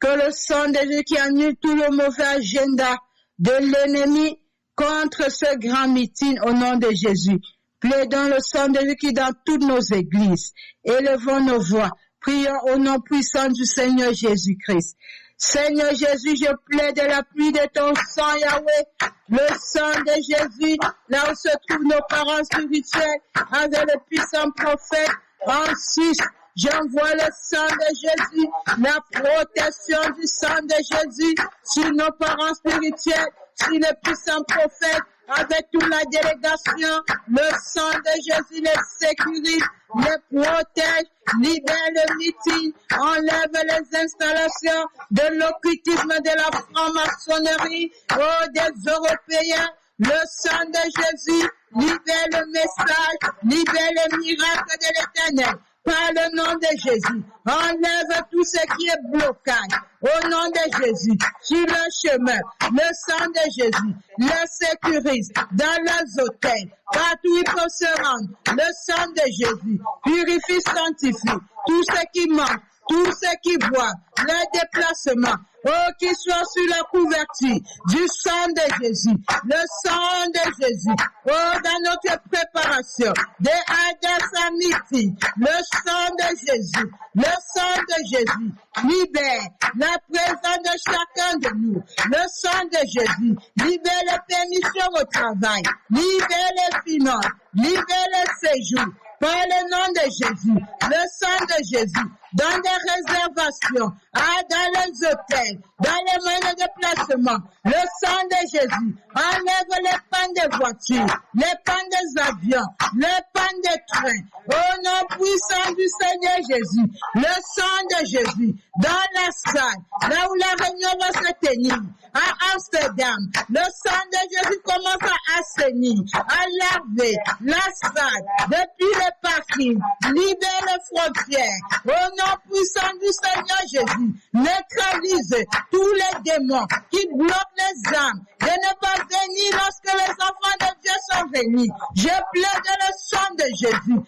Que le sang de Jésus qui annule tout le mauvais agenda de l'ennemi contre ce grand meeting au nom de Jésus. Plaidons le sang de Jésus qui dans toutes nos églises. Élevons nos voix. Prions au nom puissant du Seigneur Jésus-Christ. Seigneur Jésus, je plaide la pluie de ton sang, Yahweh, le sang de Jésus, là où se trouvent nos parents spirituels, avec le puissant prophète en Suisse. J'envoie le sang de Jésus, la protection du sang de Jésus sur nos parents spirituels, sur le puissant prophète, avec toute la délégation. Le sang de Jésus les sécurise, les protège, libère le meeting, enlève les installations de l'occultisme de la franc-maçonnerie, des Européens. Le sang de Jésus libère le message, libère les miracles de l'Éternel. Par le nom de Jésus, enlève tout ce qui est blocage. Au nom de Jésus, sur le chemin, le sang de Jésus le sécurise dans les hôtels, partout où ils peuvent se rendre. Le sang de Jésus purifie, sanctifie tout ce qui manque, tout ce qui boit, le déplacement. Oh, qu'il soit sur la couverture du sang de Jésus, le sang de Jésus. Oh, dans notre préparation de Hadassah Meeting, le sang de Jésus, le sang de Jésus libère la présence de chacun de nous. Le sang de Jésus libère les permissions au travail, libère les finances, libère les séjours. Par le nom de Jésus, le sang de Jésus, dans des réservations, dans les hôtels, dans les moyens de déplacement, le sang de Jésus enlève les pannes des voitures, les pannes des avions, les pannes des trains. Au nom puissant du Seigneur Jésus, le sang de Jésus, dans la salle, là où la réunion va se tenir, à Amsterdam, le sang de Jésus commence à assainir, à laver la salle, depuis les parkings, libère les frontières. Au nom puissant du Seigneur Jésus, neutralise tous les démons qui bloquent les âmes de ne pas venir lorsque les enfants de Dieu sont venus. Je plaide le sang de Jésus,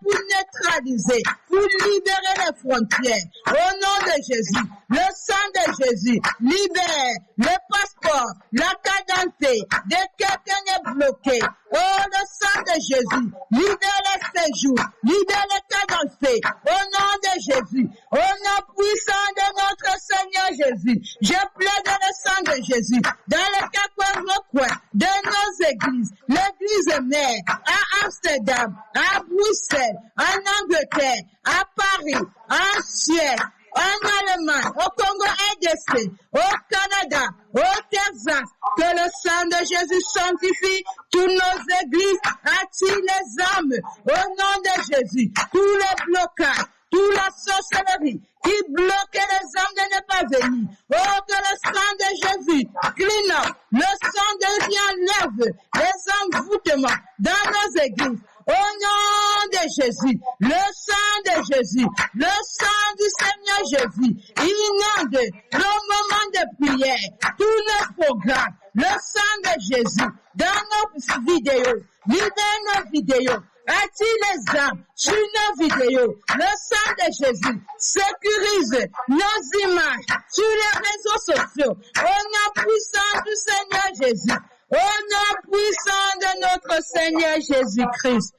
pour neutraliser, pour libérer les frontières. Au nom de Jésus, le sang de Jésus libère le passeport, la carte d'identité de quelqu'un est bloqué. Oh, le sang de Jésus libère les séjours, libère les cartes d'identité. Au nom de Jésus, au nom puissant de notre Seigneur Jésus, je plaide le sang de Jésus dans les quatre recoins de nos églises, l'église mère à Amsterdam, à Bruxelles, en Angleterre, à Paris, en Suède, en Allemagne, au Congo RDC, au Canada, au Texas, que le sang de Jésus sanctifie toutes nos églises, attire les âmes au nom de Jésus, tous les blocages, toute la sorcellerie qui bloque les âmes de ne pas venir. Oh, que le sang de Jésus clean up, le sang de Jésus enlève les envoûtements dans nos églises. Au nom de Jésus, le sang de Jésus, le sang du Seigneur Jésus, inonde le moment de prière, tous nos programmes, le sang de Jésus, dans nos vidéos, libère nos vidéos, attire les âmes sur nos vidéos, le sang de Jésus, sécurise nos images sur les réseaux sociaux, au nom puissant du Seigneur Jésus, au nom puissant de notre Seigneur Jésus-Christ.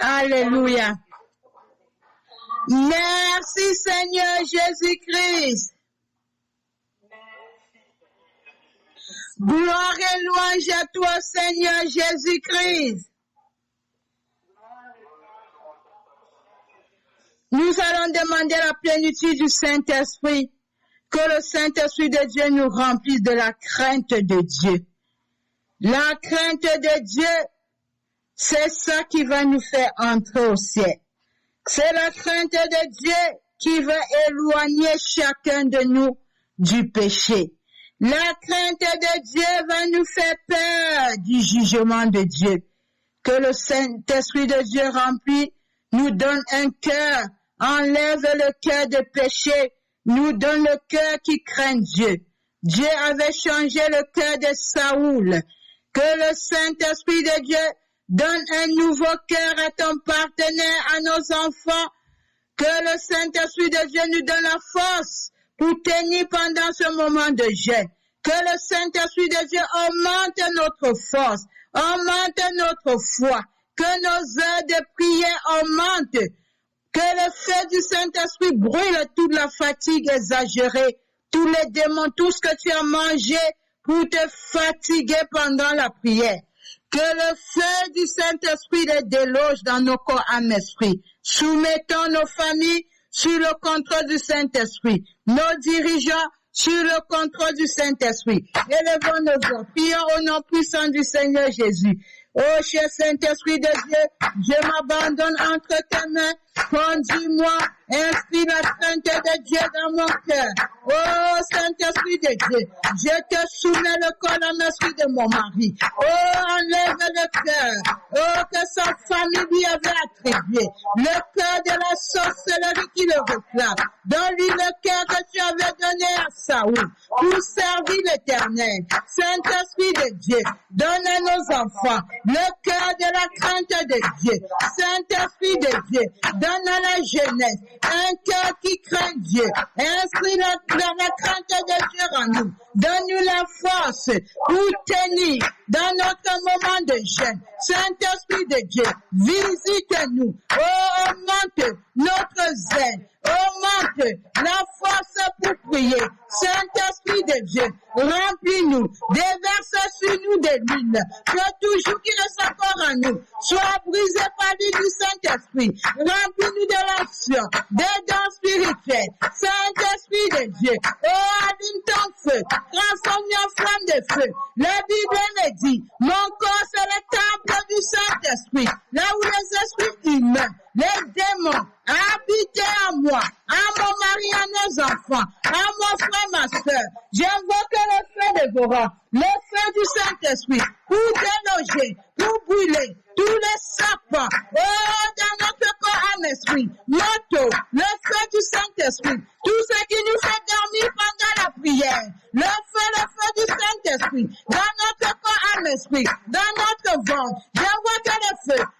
Alléluia. Merci Seigneur Jésus-Christ. Gloire et louange à toi Seigneur Jésus-Christ. Nous allons demander la plénitude du Saint-Esprit, que le Saint-Esprit de Dieu nous remplisse de la crainte de Dieu. La crainte de Dieu, c'est ça qui va nous faire entrer au ciel. C'est la crainte de Dieu qui va éloigner chacun de nous du péché. La crainte de Dieu va nous faire peur du jugement de Dieu. Que le Saint-Esprit de Dieu rempli nous donne un cœur, enlève le cœur de péché, nous donne le cœur qui craint Dieu. Dieu avait changé le cœur de Saoul. Que le Saint-Esprit de Dieu donne un nouveau cœur à ton partenaire, à nos enfants. Que le Saint-Esprit de Dieu nous donne la force pour tenir pendant ce moment de jeûne. Que le Saint-Esprit de Dieu augmente notre force, augmente notre foi. Que nos heures de prière augmentent. Que le feu du Saint-Esprit brûle toute la fatigue exagérée, tous les démons, tout ce que tu as mangé pour te fatiguer pendant la prière. Que le feu du Saint-Esprit les déloge dans nos corps, âme, esprit. Soumettons nos familles sur le contrôle du Saint-Esprit. Nos dirigeants sur le contrôle du Saint-Esprit. Élevons nos voix. Prions au nom puissant du Seigneur Jésus. Oh, cher Saint-Esprit de Dieu, je m'abandonne entre tes mains. Conduis-moi, inscris la crainte de Dieu dans mon cœur. Oh, Saint-Esprit de Dieu, je te soumets le corps à l'esprit de mon mari. Oh, enlève le cœur. Oh, que sa famille lui avait attribué. Le cœur de la sorcellerie qui le réclame. Donne-lui le cœur que tu avais donné à Saoul pour servir l'Éternel. Saint-Esprit de Dieu, donne à nos enfants le cœur de la crainte de Dieu. Saint-Esprit de Dieu, donne à la jeunesse un cœur qui craint Dieu. Inscris la crainte de Dieu en nous. Donne-nous la force pour tenir dans notre moment de jeûne. Saint-Esprit de Dieu, visite-nous. Oh, augmente notre zèle. Augmente la force pour prier. Saint-Esprit de Dieu, remplis-nous, déverse sur nous de l'huile, que tout joug qui reste encore en nous soit brisé par l'huile du Saint-Esprit. Remplis-nous de l'action, des dons spirituels. Saint-Esprit de Dieu, oh, allume ton feu, transforme en flamme de feu. La Bible me dit, mon corps c'est le temple du Saint-Esprit, là où les esprits humains, les démons, habitez en moi, à mon mari, à nos enfants, à mon frère, ma soeur. J'invoque le feu dévorant, le feu du Saint-Esprit, pour déloger, pour brûler tous les sapins, oh, dans notre corps, âme, esprit, moto, le feu du Saint-Esprit, tout ce qui nous fait dormir pendant la prière, le feu du Saint-Esprit, dans notre corps, âme, esprit, dans notre ventre, j'invoque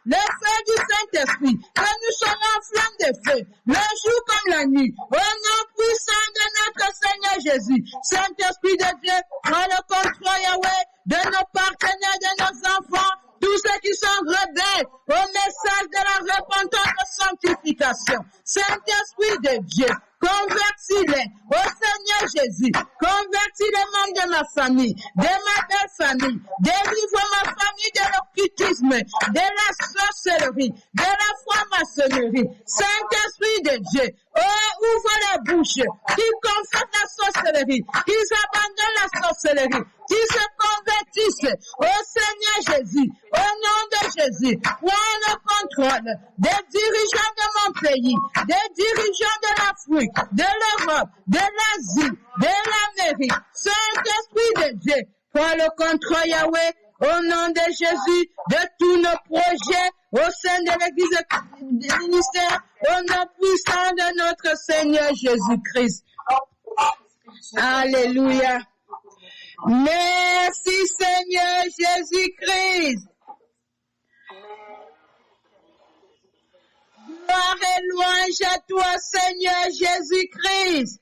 le feu du Saint-Esprit, que nous soyons en flamme de feu, le jour comme la nuit, au nom puissant de notre Seigneur Jésus. Saint-Esprit de Dieu, prends le contrôle, Yahweh, de nos partenaires, de nos enfants, tous ceux qui sont rebelles au message de la repentance et sanctification. Saint-Esprit de Dieu, convertis-les au Seigneur Jésus. Convertis les membres de ma famille, de ma belle famille. Délivre ma famille de l'occultisme, de la sorcellerie, de la franc-maçonnerie. Saint-Esprit de Dieu, oh, ouvre la bouche, qui confessent la sorcellerie, qui abandonnent la sorcellerie, qui se convertissent au Seigneur Jésus, au nom de Jésus. Prends le contrôle des dirigeants de mon pays, des dirigeants de l'Afrique, de l'Europe, de l'Asie, de l'Amérique. Saint-Esprit de Dieu, prends le contrôle, Yahweh, au nom de Jésus, de tous nos projets au sein de l'Église du ministère, au nom puissant de notre Seigneur Jésus-Christ. Alléluia. Merci Seigneur Jésus-Christ. Gloire et louange à toi Seigneur Jésus-Christ.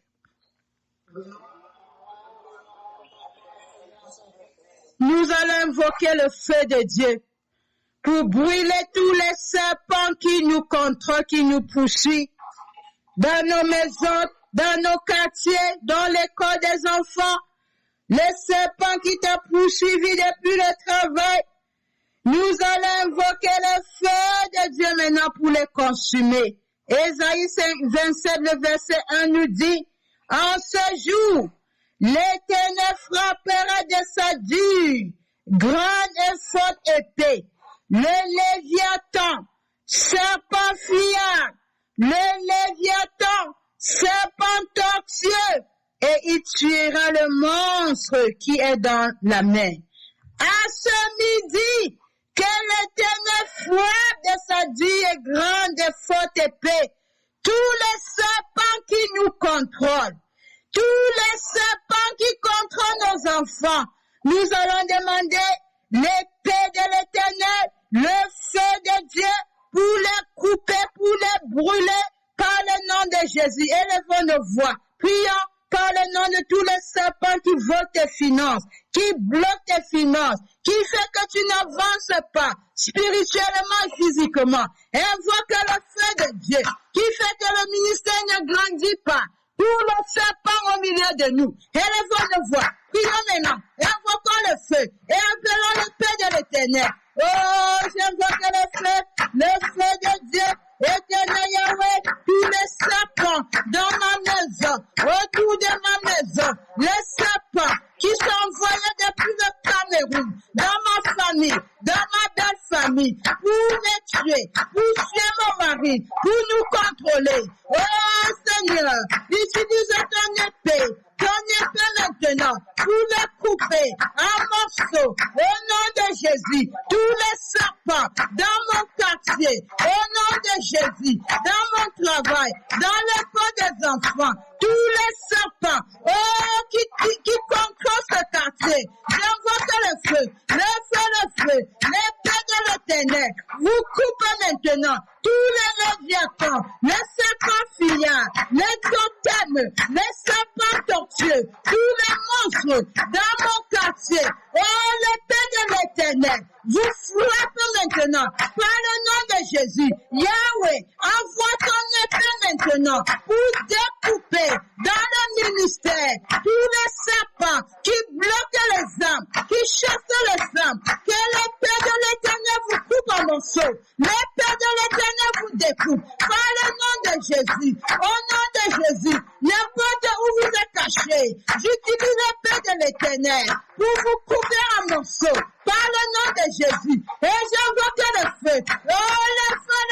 Nous allons invoquer le feu de Dieu pour brûler tous les serpents qui nous contrôlent, qui nous poursuivent dans nos maisons, dans nos quartiers, dans l'école des enfants. Les serpents qui t'ont poursuivi depuis le travail, nous allons invoquer le feu de Dieu maintenant pour les consumer. Ésaïe 27, le verset 1 nous dit, en ce jour, l'Éternel frappera de sa dure, grande et forte épée, le Léviathan, serpent fiable, le Léviathan, serpent tortueux, et il tuera le monstre qui est dans la mer. À ce midi, que l'Éternel frappe de sa dure et grande et forte épée tous les serpents qui nous contrôlent, tous les serpents qui contrôlent nos enfants. Nous allons demander l'épée de l'Éternel, le feu de Dieu, pour les couper, pour les brûler, par le nom de Jésus. Élevons nos voix, prions par le nom de tous les serpents qui volent tes finances, qui bloquent tes finances, qui fait que tu n'avances pas spirituellement et physiquement. Invoque le feu de Dieu, qui fait que le ministère ne grandit pas. Tous les serpents au milieu de nous. Élevons nos voix, prions maintenant, invoquons le feu, et appelons le paix de l'Éternel. Oh, j'invoque le feu de Dieu, Éternel Yahweh, tous les serpents dans ma maison, autour de ma maison, les serpents qui sont envoyés depuis le Cameroun, dans ma famille, dans ma belle famille, pour me tuer, pour tuer mon mari, pour nous contrôler. Oh Seigneur, utilise ton épée maintenant, pour les couper en morceaux, au nom de Jésus, tous les serpents dans mon quartier, au nom de Jésus, dans mon travail, dans l'école des enfants, tous les serpents, qui contrôlent ce quartier, j'invoque le feu, l'épée de l'Éternel, vous coupez maintenant tous les léviathans, les serpents fillards, les totems, les serpents tortueux, tous les monstres dans mon quartier. Oh, l'épée de l'Éternel, vous frappez maintenant par le nom de Jésus. Yahweh, envoie ton épée maintenant pour découper dans le ministère tous les serpents qui bloquent les âmes, qui chassent les âmes. Que l'épée de l'Éternel vous coupe en morceaux. L'épée de l'Éternel vous découpe par le nom de Jésus. Au nom de Jésus, n'importe où vous êtes caché, j'utilise l'épée de l'Éternel pour vous couper en morceaux par le nom de Jésus. Et j'invoque le feu. Oh, le feu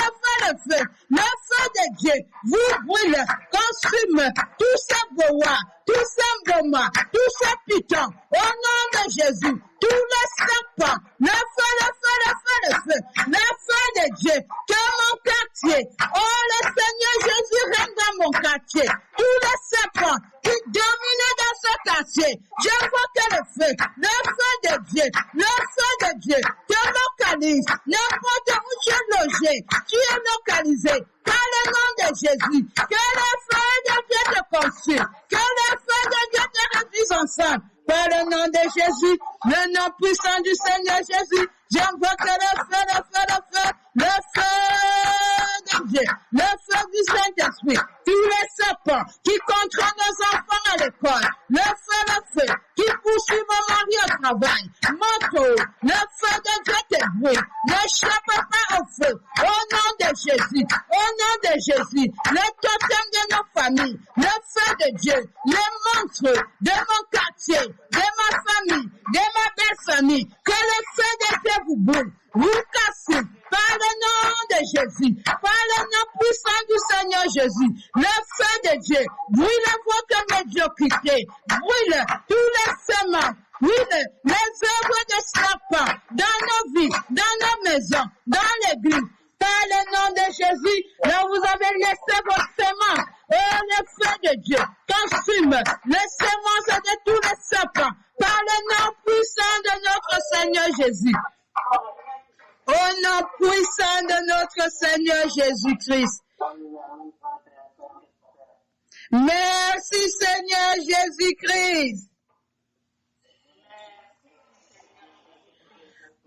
de Dieu vous brûle, consume tous ces bois, tous ces bomas, tous ces pitons. Au nom de Jésus, tous les serpents, le feu de Dieu, que mon quartier, oh le Seigneur Jésus règne dans mon quartier. Tous les serpents qui dominent dans ce quartier, j'invoque le feu de Dieu, te localise, n'importe où tu es logé, tu es localisé par le nom de Jésus. Que le feu de Dieu te consume, que le feu de Dieu te réduise ensemble. Par le nom de Jésus, le nom puissant du Seigneur Jésus, j'invoque le feu de Dieu, le feu du Saint-Esprit, tous les serpents qui contrôlent nos enfants à l'école, le feu qui poursuit mon mari au travail, moto, le feu de Dieu te brûle, n'échappe pas au feu, au nom de Jésus, le totem de nos familles, le feu de Dieu, les monstres de mon quartier, de ma famille, de ma belle famille, que le feu de Dieu vous brûle, vous cassez, par le nom de Jésus, par le nom puissant du Seigneur Jésus, le feu de Dieu, brûle votre médiocrité, brûle tous les semences, brûle les œuvres de serpents dans nos vies, dans nos maisons, dans l'église. Par le nom de Jésus, là vous avez laissé vos semences. Oh, le feu de Dieu consume les semences de tous les serpents par le nom puissant de notre Seigneur Jésus. Au nom puissant de notre Seigneur Jésus-Christ. Merci Seigneur Jésus-Christ.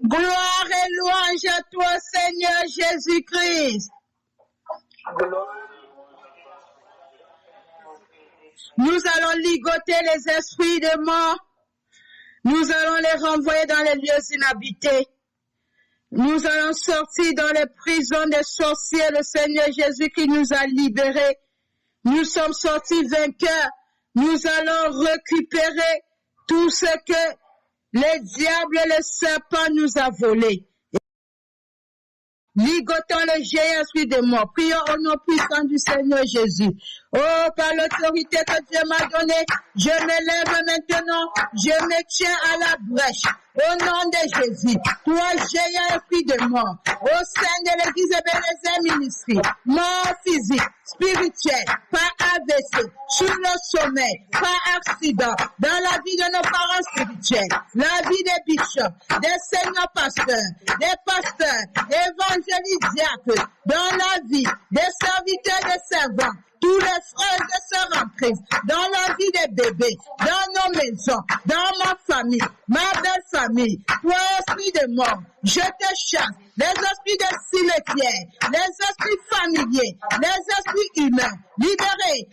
Gloire et louange à toi Seigneur Jésus-Christ. Nous allons ligoter les esprits de mort. Nous allons les renvoyer dans les lieux inhabités. Nous allons sortir dans les prisons des sorciers, le Seigneur Jésus qui nous a libérés. Nous sommes sortis vainqueurs. Nous allons récupérer tout ce que les diables et les serpents nous a volé. ligotons le géant esprit de mort. Prions au nom puissant du Seigneur Jésus. Oh, par l'autorité que Dieu m'a donnée, je me lève maintenant, je me tiens à la brèche. Au nom de Jésus, toi géant esprit de mort, au sein de l'église Ebenezer Ministry, mort physique, spirituelle, par AVC, sur le sommet, par accident, dans la vie de nos parents spirituels, la vie des bishops, des seigneurs pasteurs, des pasteurs, évangélistes diacres, dans la vie des serviteurs et des servants, tous les frères et sœurs en Christ, dans la vie des bébés, dans nos maisons, dans ma famille, ma belle famille, toi esprit de mort, je te chasse, les esprits de cimetière, les esprits familiers, les esprits humains, libérez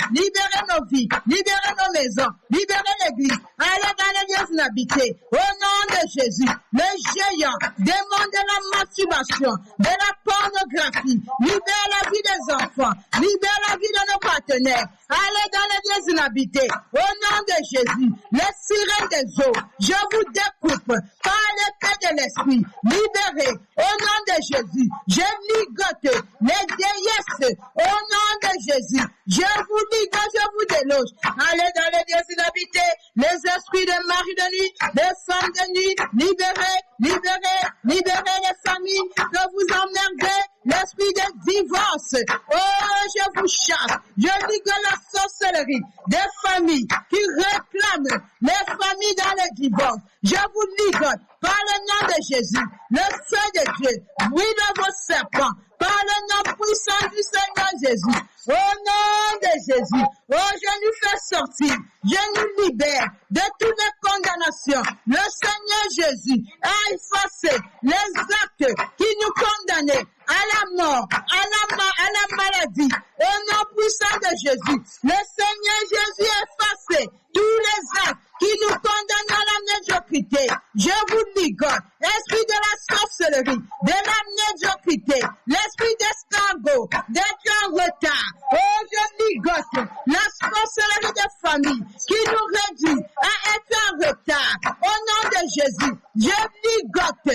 nos vies, libérez nos maisons, libérez l'église, allez dans les lieux inhabités, au nom de Jésus, le géant, démon de la masturbation, de la pornographie, libère la vie des enfants, libère la vie de nos partenaires, allez dans les lieux inhabités, au nom de Jésus, les sirènes des eaux, je vous découpe par l'épée de l'esprit, libérez, au nom de Jésus, je ligote les déesses, au nom de Jésus, je vous ligote, je vous déloge, allez dans les lieux inhabités, les esprits de mari de nuit, des femmes de nuit, libérez les familles que vous emmerdez, l'esprit de divorce, oh, je vous chasse, je ligue la sorcellerie des familles qui réclament les familles dans le divorce, je vous ligote par le nom de Jésus, le feu de Dieu, brûle vos serpents, par le nom puissant du Seigneur Jésus, au nom de Jésus, oh, je nous fais sortir, je nous libère de toutes les condamnations. Le Seigneur Jésus a effacé les actes qui nous condamnaient à la mort, à la maladie. Au nom puissant de Jésus, le Seigneur Jésus a effacé tous les actes qui nous condamnent à la médiocrité. Je vous ligote, esprit de la sorcellerie, de la médiocrité, l'esprit d'escargot, d'être en retard. Oh, je ligote la sorcellerie des familles qui nous réduit à être en retard. Au nom de Jésus, je ligote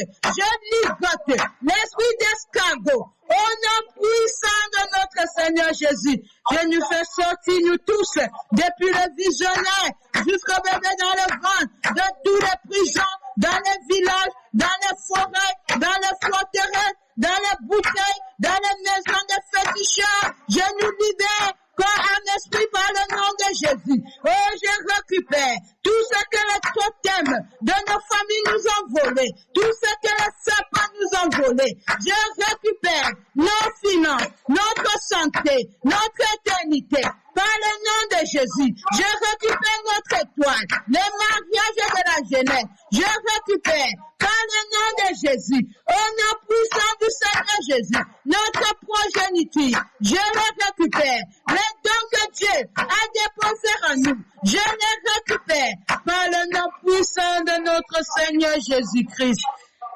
l'esprit d'escargot. Au nom puissant de notre Seigneur Jésus, je nous fais sortir, nous tous, depuis le visionnaire jusqu'au bébé dans le ventre, de toutes les prisons, dans les villages, dans les forêts, dans les forteresses, dans les bouteilles, dans les maisons de féticheurs. Je nous libère corps, âme, esprit par le nom de Jésus. Oh, je récupère tout ce que les totems de nos familles nous ont volé, tout ce que les serpents nous ont volé. Je récupère nos finances, notre santé, notre éternité. Par le nom de Jésus, je récupère notre étoile, le mariage de la jeunesse. Je récupère par le nom de Jésus, au nom puissant du Seigneur Jésus, notre progéniture. Je les récupère. Les dons que Dieu a déposés en nous, je les récupère par le nom puissant de notre Seigneur Jésus-Christ.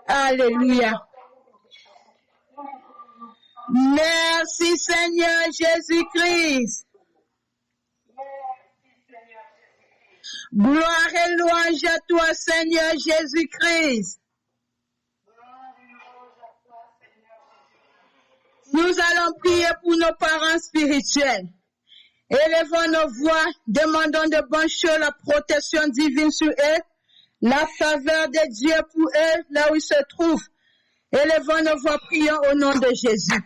Alléluia. Merci Seigneur Jésus-Christ. Gloire et louange à toi, Seigneur Jésus-Christ. Nous allons prier pour nos parents spirituels. Élevons nos voix, demandons de bonnes choses, la protection divine sur eux, la faveur de Dieu pour eux, là où ils se trouvent. Élevons nos voix, prions au nom de Jésus.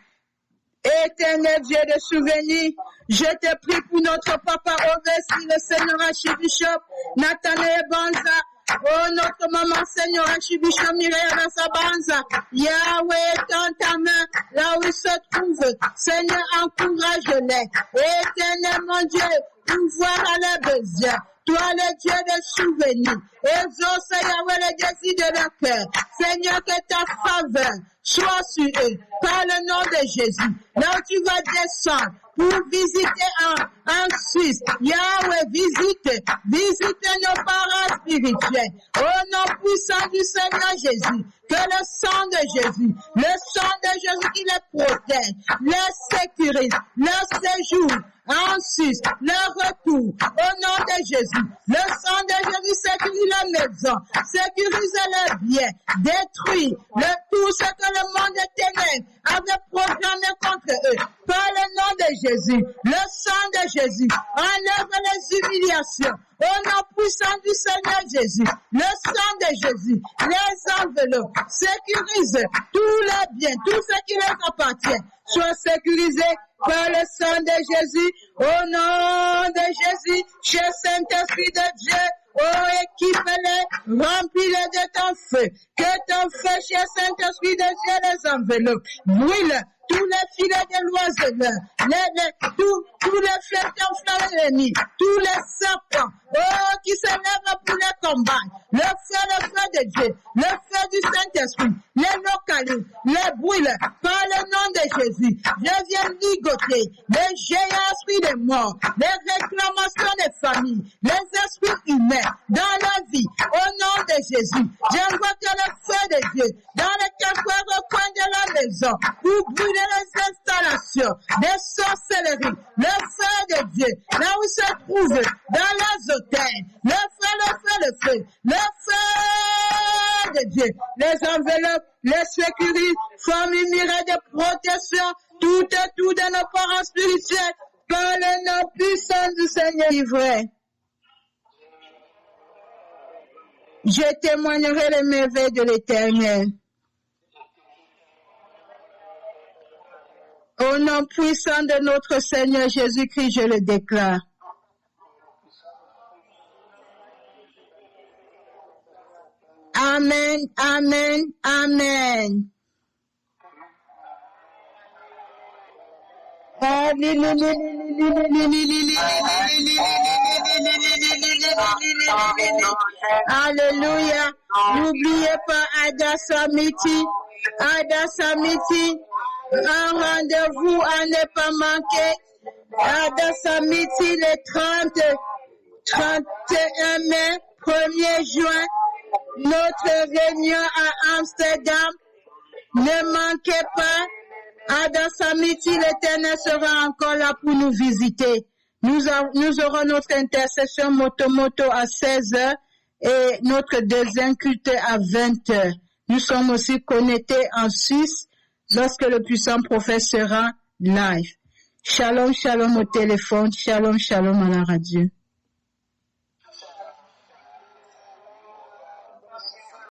Éternel Dieu de souvenirs, je te prie pour notre papa Ovesi, le Seigneur Archibishop, Nathanaël Banza, oh notre maman Seigneur Archibishop Mireille Banza, Yahweh étends ta main là où il se trouve, Seigneur encourage-les, éternel mon Dieu, pouvoir à leurs besoins. Toi, le Dieu des souvenirs, exauce Yahweh le désir de leur cœur. Seigneur, que ta faveur soit sur eux, par le nom de Jésus. Là où tu vas descendre pour visiter en Suisse, Yahweh, visite nos parents spirituels. Au nom puissant du Seigneur Jésus, que le sang de Jésus qui les protège, les sécurise, leur séjour en Suisse, leur retour, au nom de Jésus. Le sang de Jésus sécurise la maison, sécurise les biens, détruit tout ce que le monde des ténèbres avait programmé contre eux. Par le nom de Jésus, le sang de Jésus, enlève les humiliations. Au nom puissant du Seigneur Jésus, le sang de Jésus, les enveloppes, sécurise tous les biens, tout ce qui leur appartient, soit sécurisé par le sang de Jésus. Au nom de Jésus, cher Saint-Esprit de Dieu, oh, équipe-les, remplis-les de ton feu. Que ton feu, cher Saint-Esprit de Dieu, les enveloppe. Brûle tous les filets de l'oiseleur, tous les flèches d'enfants ennemis, tous les serpents, oh, qui se lèvent pour les combattre. Le feu de Dieu, le feu du Saint-Esprit, les localise, les brûle par le nom de Jésus. Je viens ligoter les géants esprits des morts, les réclamations des familles, les esprits humains dans la vie. Au nom de Jésus, j'envoie que le feu de Dieu dans les quatre recoins de la maison pour brûler les installations des sorcelleries. Le feu de Dieu, là où se trouve, dans les hôtels, le feu de Dieu, les enveloppes, les sécurités, forment une muraille de protection, tout de nos parents spirituels, par le nom puissant du Seigneur vrai. Je témoignerai les merveilles de l'Éternel. Au nom puissant de notre Seigneur Jésus-Christ, je le déclare. Amen, amen, amen. Alléluia. N'oubliez pas Ada Samiti. Ada Samiti, un rendez-vous à ne pas manquer. Ada Samiti le 31 mai, 1er juin. Notre réunion à Amsterdam. Ne manquez pas. Ada Samiti, l'Éternel sera encore là pour nous visiter. Nous aurons notre intercession moto à 16h et notre deuxième culte à 20h. Nous sommes aussi connectés en Suisse lorsque le puissant prophète sera live. Shalom, shalom au téléphone, shalom, shalom à la radio.